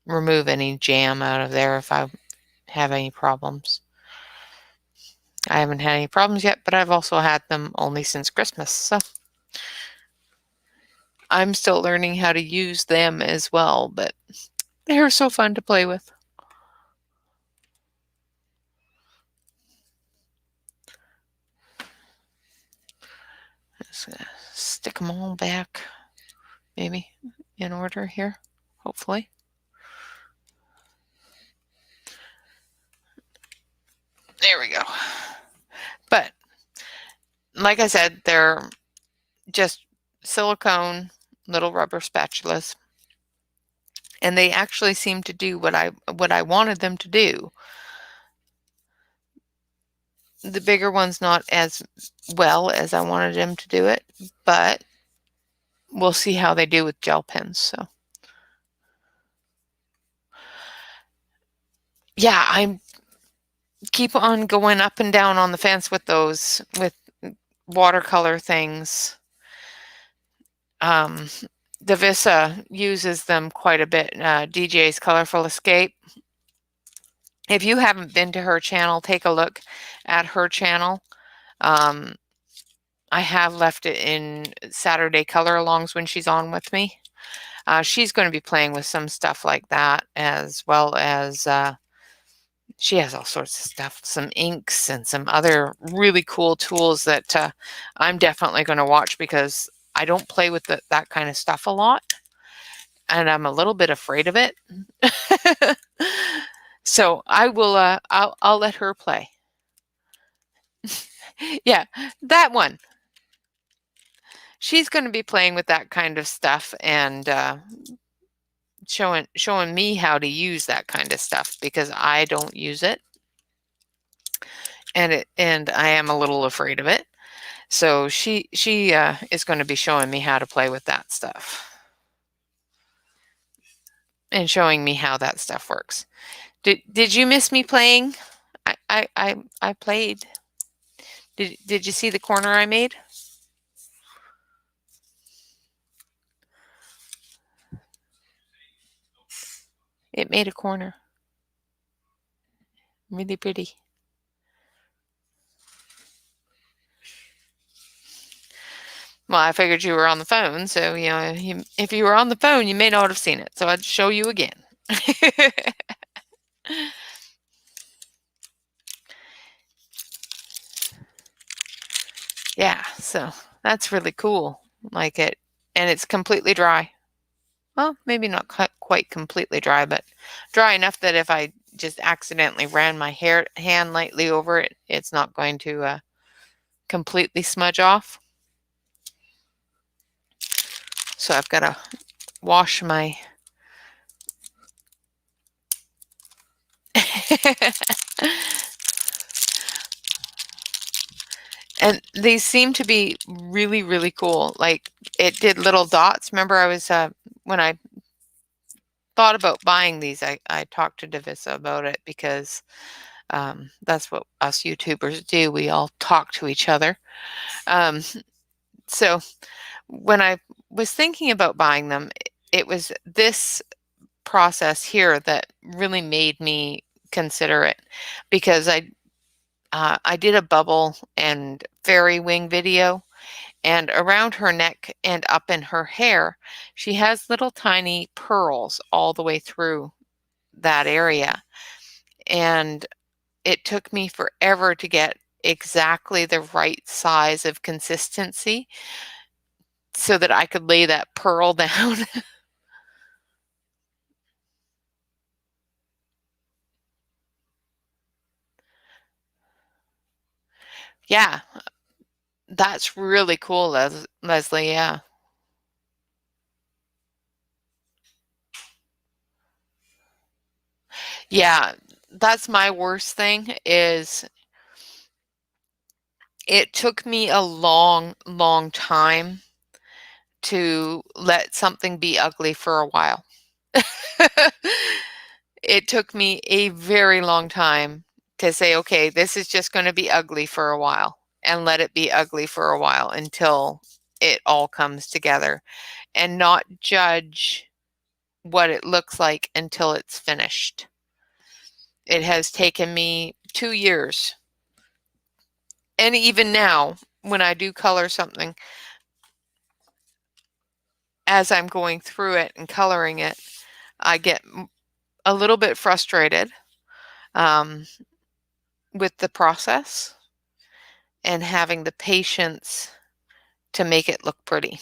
remove any jam out of there if I have any problems. I haven't had any problems yet, but I've also had them only since Christmas, so I'm still learning how to use them as well, but they're so fun to play with. Just gonna stick them all back, maybe in order here, hopefully. There we go. But like I said, they're just silicone little rubber spatulas, and they actually seem to do what I wanted them to do. The bigger one's not as well as I wanted them to do it, but we'll see how they do with gel pens. So yeah, I keep on going up and down on the fence with those, with watercolor things. Davissa uses them quite a bit. DJ's Colorful Escape. If you haven't been to her channel, take a look at her channel. I have left it in Saturday color alongs when she's on with me. She's going to be playing with some stuff like that, as well as she has all sorts of stuff, some inks and some other really cool tools that I'm definitely going to watch, because I don't play with that kind of stuff a lot, and I'm a little bit afraid of it. So I will. I'll let her play. Yeah, that one. She's going to be playing with that kind of stuff and showing me how to use that kind of stuff, because I don't use it, and I am a little afraid of it. So she is going to be showing me how to play with that stuff and showing me how that stuff works. Did you miss me playing? I played. Did you see the corner I made? It made a corner. Really pretty. Well, I figured you were on the phone, so if you were on the phone, you may not have seen it. So I'd show you again. Yeah, so that's really cool. Like it, and it's completely dry. Well, maybe not quite completely dry, but dry enough that if I just accidentally ran my hand lightly over it, it's not going to completely smudge off. So I've got to wash my and these seem to be really, really cool. Like, it did little dots. Remember, I was when I thought about buying these, I talked to Davissa about it, because that's what us YouTubers do. We all talk to each other. So when I was thinking about buying them, it was this process here that really made me consider it, because I did a bubble and fairy wing video, and around her neck and up in her hair, she has little tiny pearls all the way through that area. And it took me forever to get exactly the right size of consistency so that I could lay that pearl down. Yeah, that's really cool, Leslie. Yeah. Yeah, that's my worst thing, is it took me a long, long time to let something be ugly for a while. It took me a very long time to say, okay, this is just going to be ugly for a while, and let it be ugly for a while until it all comes together, and not judge what it looks like until it's finished. It has taken me 2 years. And even now, when I do color something, as I'm going through it and coloring it, I get a little bit frustrated um, with the process and having the patience to make it look pretty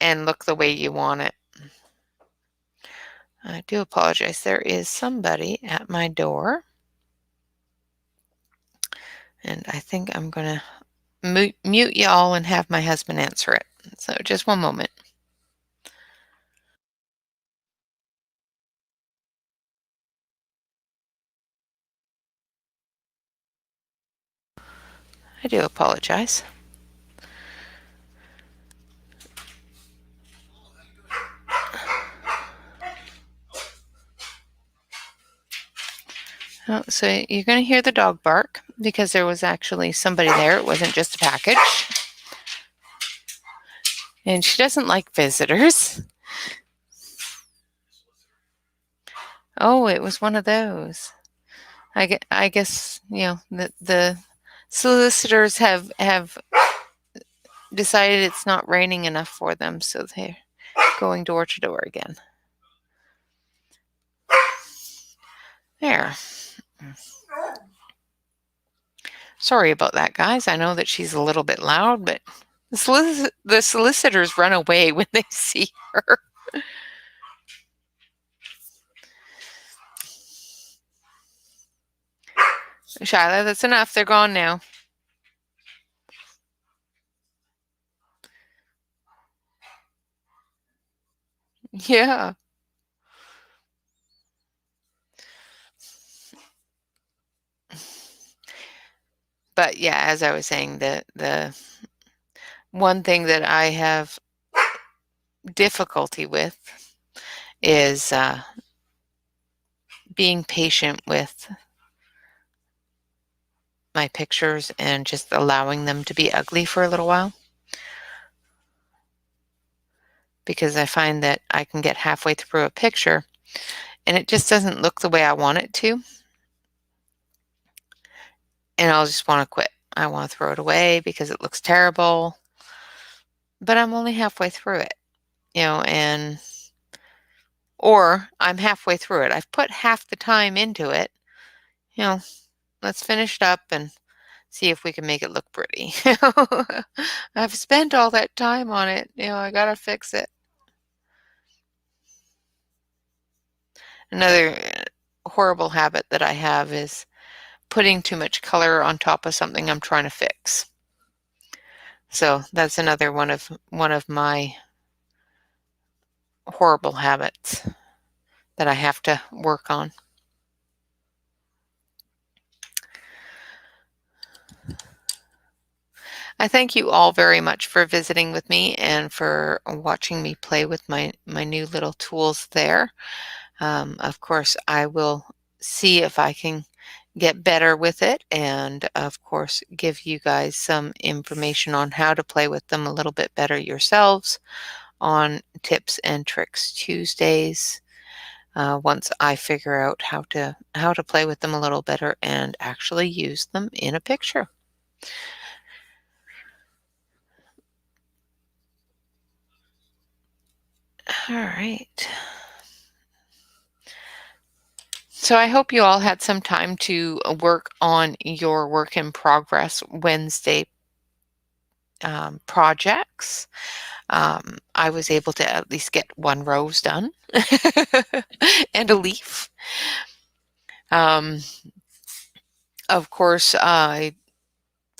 and look the way you want it. I do apologize. There is somebody at my door, and I think I'm going to mute y'all and have my husband answer it. So just one moment. I do apologize. Oh, so you're going to hear the dog bark because there was actually somebody there. It wasn't just a package. And she doesn't like visitors. Oh, it was one of those. I guess, the solicitors have decided it's not raining enough for them, so they're going door to door again. There. Sorry about that, guys. I know that she's a little bit loud, but the solicitors run away when they see her. Shyla, that's enough. They're gone now. Yeah. But yeah, as I was saying, the one thing that I have difficulty with is being patient with my pictures and just allowing them to be ugly for a little while. Because I find that I can get halfway through a picture and it just doesn't look the way I want it to. And I'll just want to quit. I want to throw it away because it looks terrible. But I'm only halfway through it, or I'm halfway through it. I've put half the time into it. Let's finish it up and see if we can make it look pretty. I've spent all that time on it. I gotta fix it. Another horrible habit that I have is putting too much color on top of something I'm trying to fix. So that's another one of my horrible habits that I have to work on. I thank you all very much for visiting with me and for watching me play with my new little tools there. Of course, I will see if I can get better with it and, of course, give you guys some information on how to play with them a little bit better yourselves on Tips and Tricks Tuesdays. Once I figure out how to play with them a little better and actually use them in a picture. All right. So I hope you all had some time to work on your work in progress Wednesday projects. I was able to at least get one rose done and a leaf. Of course,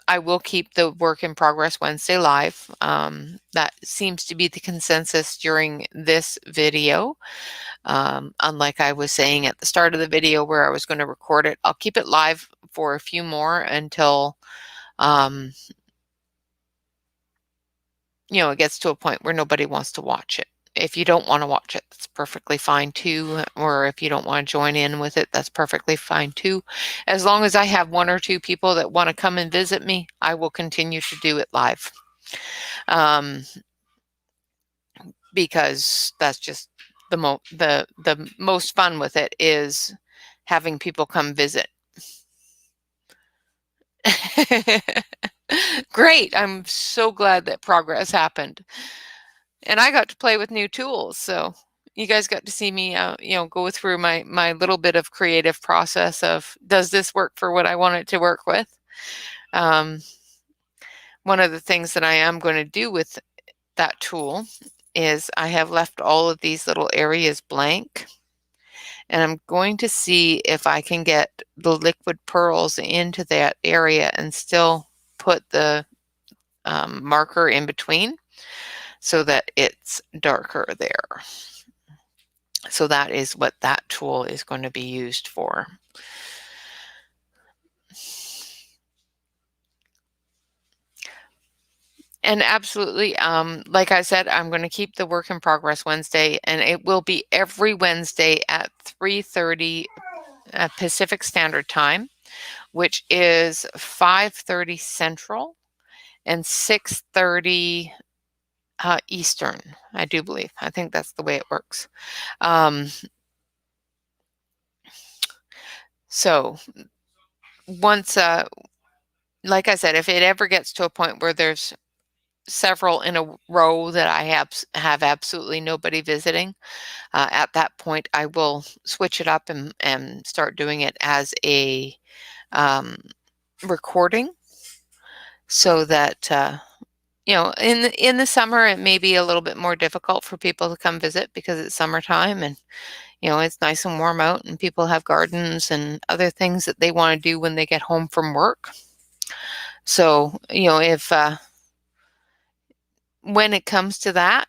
I will keep the work in progress Wednesday live. That seems to be the consensus during this video. Unlike I was saying at the start of the video where I was going to record it, I'll keep it live for a few more until it gets to a point where nobody wants to watch it. If you don't want to watch it, that's perfectly fine too. Or if you don't want to join in with it, that's perfectly fine too. As long as I have one or two people that want to come and visit me, I will continue to do it live. Because that's just the most fun with it is having people come visit. Great. I'm so glad that progress happened. And I got to play with new tools. So you guys got to see me, go through my little bit of creative process of, does this work for what I want it to work with? Um, one of the things that I am going to do with that tool is I have left all of these little areas blank. And I'm going to see if I can get the liquid pearls into that area and still put the marker in between so that it's darker there. So that is what that tool is going to be used for. And absolutely, like I said, I'm going to keep the Work in Progress Wednesday, and it will be every Wednesday at 3:30 Pacific Standard Time, which is 5:30 Central and 6:30 Eastern, I do believe. I think that's the way it works. So once, like I said, if it ever gets to a point where there's several in a row that I have absolutely nobody visiting, at that point I will switch it up and start doing it as a recording, so that in the summer it may be a little bit more difficult for people to come visit because it's summertime, and it's nice and warm out, and people have gardens and other things that they want to do when they get home from work. So if when it comes to that,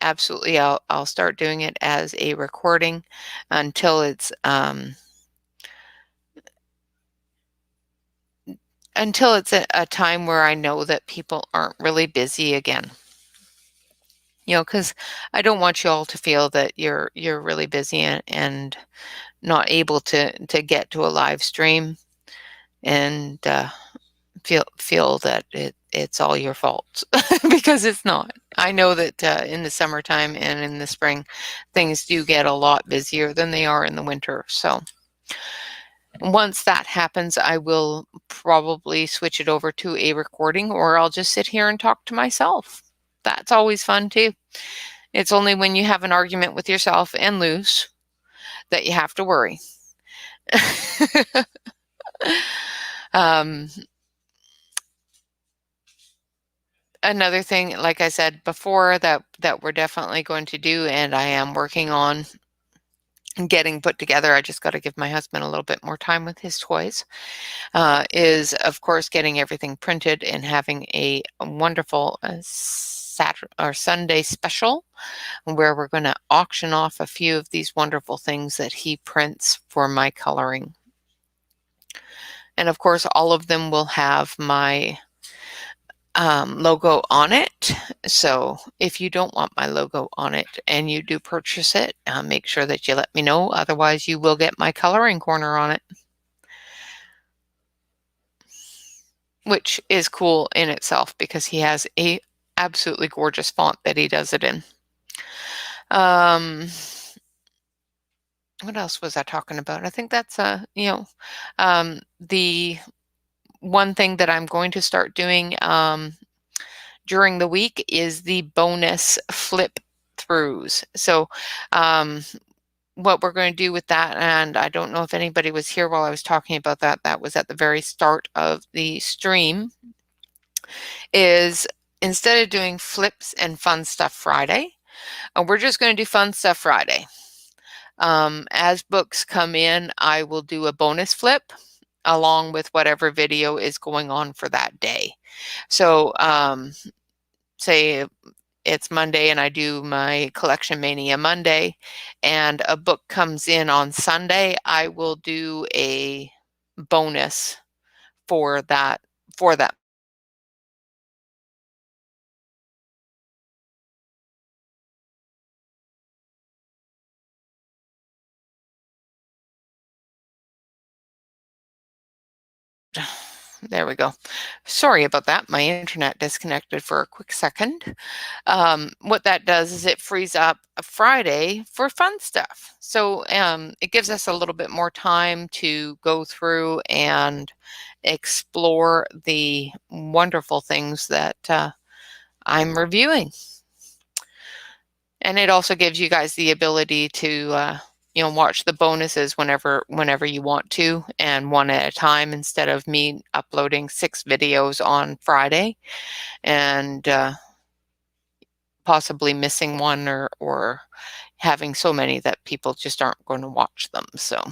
absolutely, I'll start doing it as a recording until it's a time where I know that people aren't really busy again. Because I don't want you all to feel that you're really busy and not able to get to a live stream and feel that it's all your fault, because it's not. I know that in the summertime and in the spring, things do get a lot busier than they are in the winter. So once that happens, I will probably switch it over to a recording, or I'll just sit here and talk to myself. That's always fun too. It's only when you have an argument with yourself and lose that you have to worry. Another thing, like I said before, that we're definitely going to do, and I am working on getting put together, I just got to give my husband a little bit more time with his toys, is of course getting everything printed and having a wonderful Saturday or Sunday special where we're going to auction off a few of these wonderful things that he prints for my coloring. And of course, all of them will have my logo on it. So if you don't want my logo on it and you do purchase it, make sure that you let me know. Otherwise, you will get my coloring corner on it, which is cool in itself because he has a absolutely gorgeous font that he does it in. What else was I talking about? I think that's the one thing that I'm going to start doing during the week is the bonus flip throughs. So what we're going to do with that, and I don't know if anybody was here while I was talking about that, that was at the very start of the stream, is instead of doing flips and fun stuff Friday, we're just going to do fun stuff Friday. As books come in, I will do a bonus flip along with whatever video is going on for that day. So say it's Monday and I do my Collection Mania Monday and a book comes in on Sunday, I will do a bonus for that there we go. Sorry about that. My internet disconnected for a quick second. What that does is it frees up a Friday for fun stuff. So it gives us a little bit more time to go through and explore the wonderful things that I'm reviewing. And it also gives you guys the ability to watch the bonuses whenever you want to, and one at a time, instead of me uploading 6 videos on Friday and possibly missing one, or having so many that people just aren't going to watch them. So,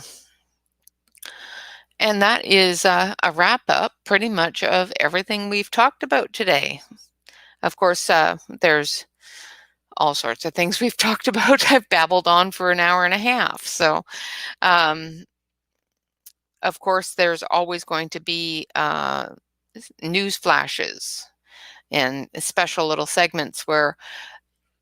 and that is a wrap up pretty much of everything we've talked about today. Of course, there's all sorts of things we've talked about. I've babbled on for an hour and a half. So, of course, there's always going to be news flashes and special little segments where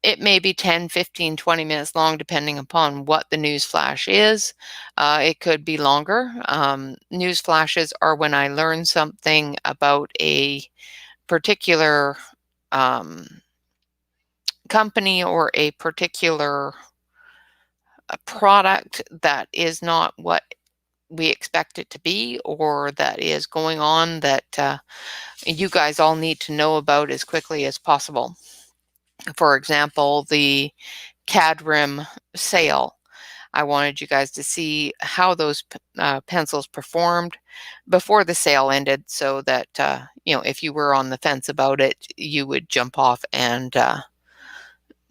it may be 10, 15, 20 minutes long, depending upon what the news flash is. It could be longer. News flashes are when I learn something about a particular company or a particular product that is not what we expect it to be, or that is going on that you guys all need to know about as quickly as possible. For example, the CAD rim sale. I wanted you guys to see how those pencils performed before the sale ended, so that if you were on the fence about it, you would jump off and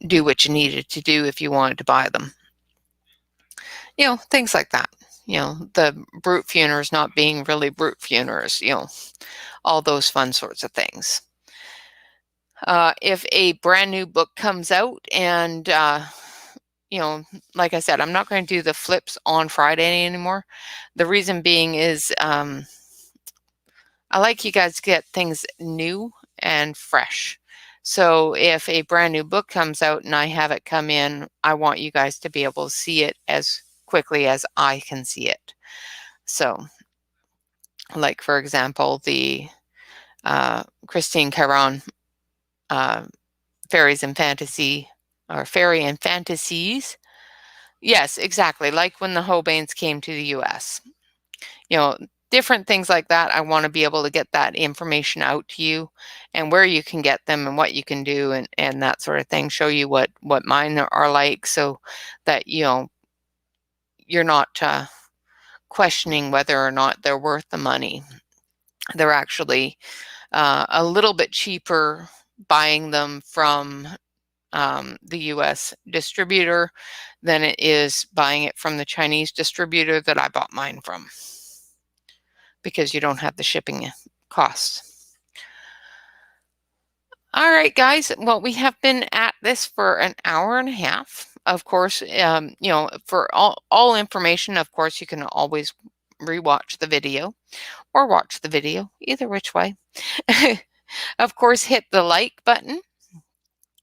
do what you needed to do if you wanted to buy them. Things like that. The brute funers not being really brute funers, all those fun sorts of things. If a brand new book comes out, and like I said, I'm not going to do the flips on Friday anymore. The reason being is I like you guys to get things new and fresh. So if a brand new book comes out and I have it come in, I want you guys to be able to see it as quickly as I can see it. So, like, for example, the Christine Caron Fairies and Fantasy, or Fairy and Fantasies. Yes, exactly. Like when the Hobains came to the US. Different things like that. I want to be able to get that information out to you, and where you can get them and what you can do, and that sort of thing. Show you what mine are like, so that you're not questioning whether or not they're worth the money. They're actually a little bit cheaper buying them from the US distributor than it is buying it from the Chinese distributor that I bought mine from, because you don't have the shipping costs. All right, guys. Well, we have been at this for an hour and a half. Of course, for all information, of course, you can always rewatch the video or watch the video, either which way. Of course, hit the like button.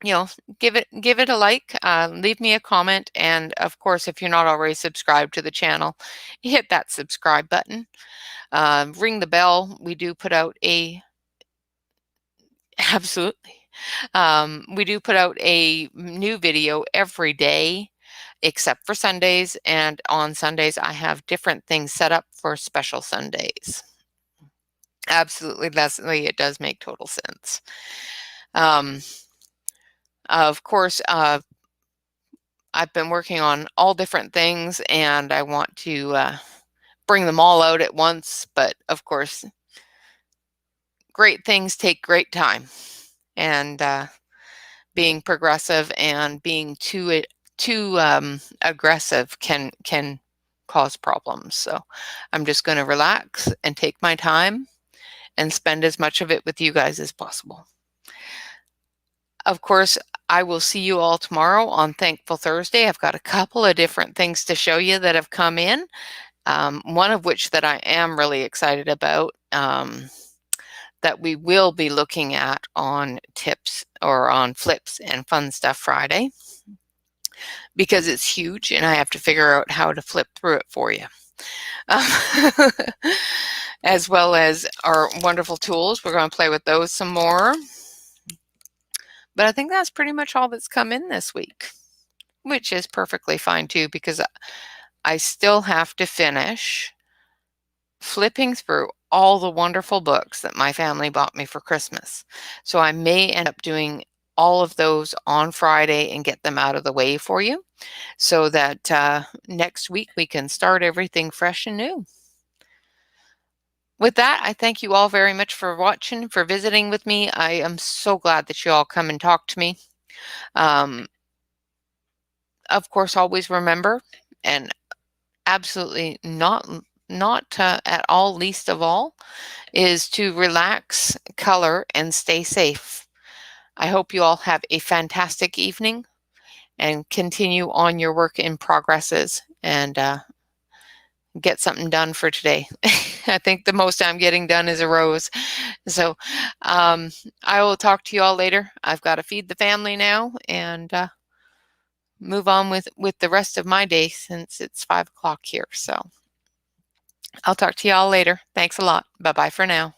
Give it a like, leave me a comment, and of course, if you're not already subscribed to the channel, hit that subscribe button. Ring the bell. We do put out absolutely. We do put out a new video every day, except for Sundays, and on Sundays I have different things set up for special Sundays. Absolutely, it does make total sense. Of course, I've been working on all different things, and I want to bring them all out at once. But of course, great things take great time, and being progressive and being too aggressive can cause problems. So I'm just going to relax and take my time and spend as much of it with you guys as possible. Of course, I will see you all tomorrow on Thankful Thursday. I've got a couple of different things to show you that have come in, one of which that I am really excited about, that we will be looking at on tips or on flips and fun stuff Friday, because it's huge and I have to figure out how to flip through it for you. as well as our wonderful tools. We're going to play with those some more. But I think that's pretty much all that's come in this week, which is perfectly fine too, because I still have to finish flipping through all the wonderful books that my family bought me for Christmas. So I may end up doing all of those on Friday and get them out of the way for you so that next week we can start everything fresh and new. With that, I thank you all very much for watching, for visiting with me. I am so glad that you all come and talk to me. Of course, always remember, and absolutely not at all least of all, is to relax, color, and stay safe. I hope you all have a fantastic evening and continue on your work in progresses and get something done for today. I think the most I'm getting done is a rose. So I will talk to you all later. I've got to feed the family now and move on with the rest of my day since it's 5 o'clock here. So I'll talk to you all later. Thanks a lot. Bye-bye for now.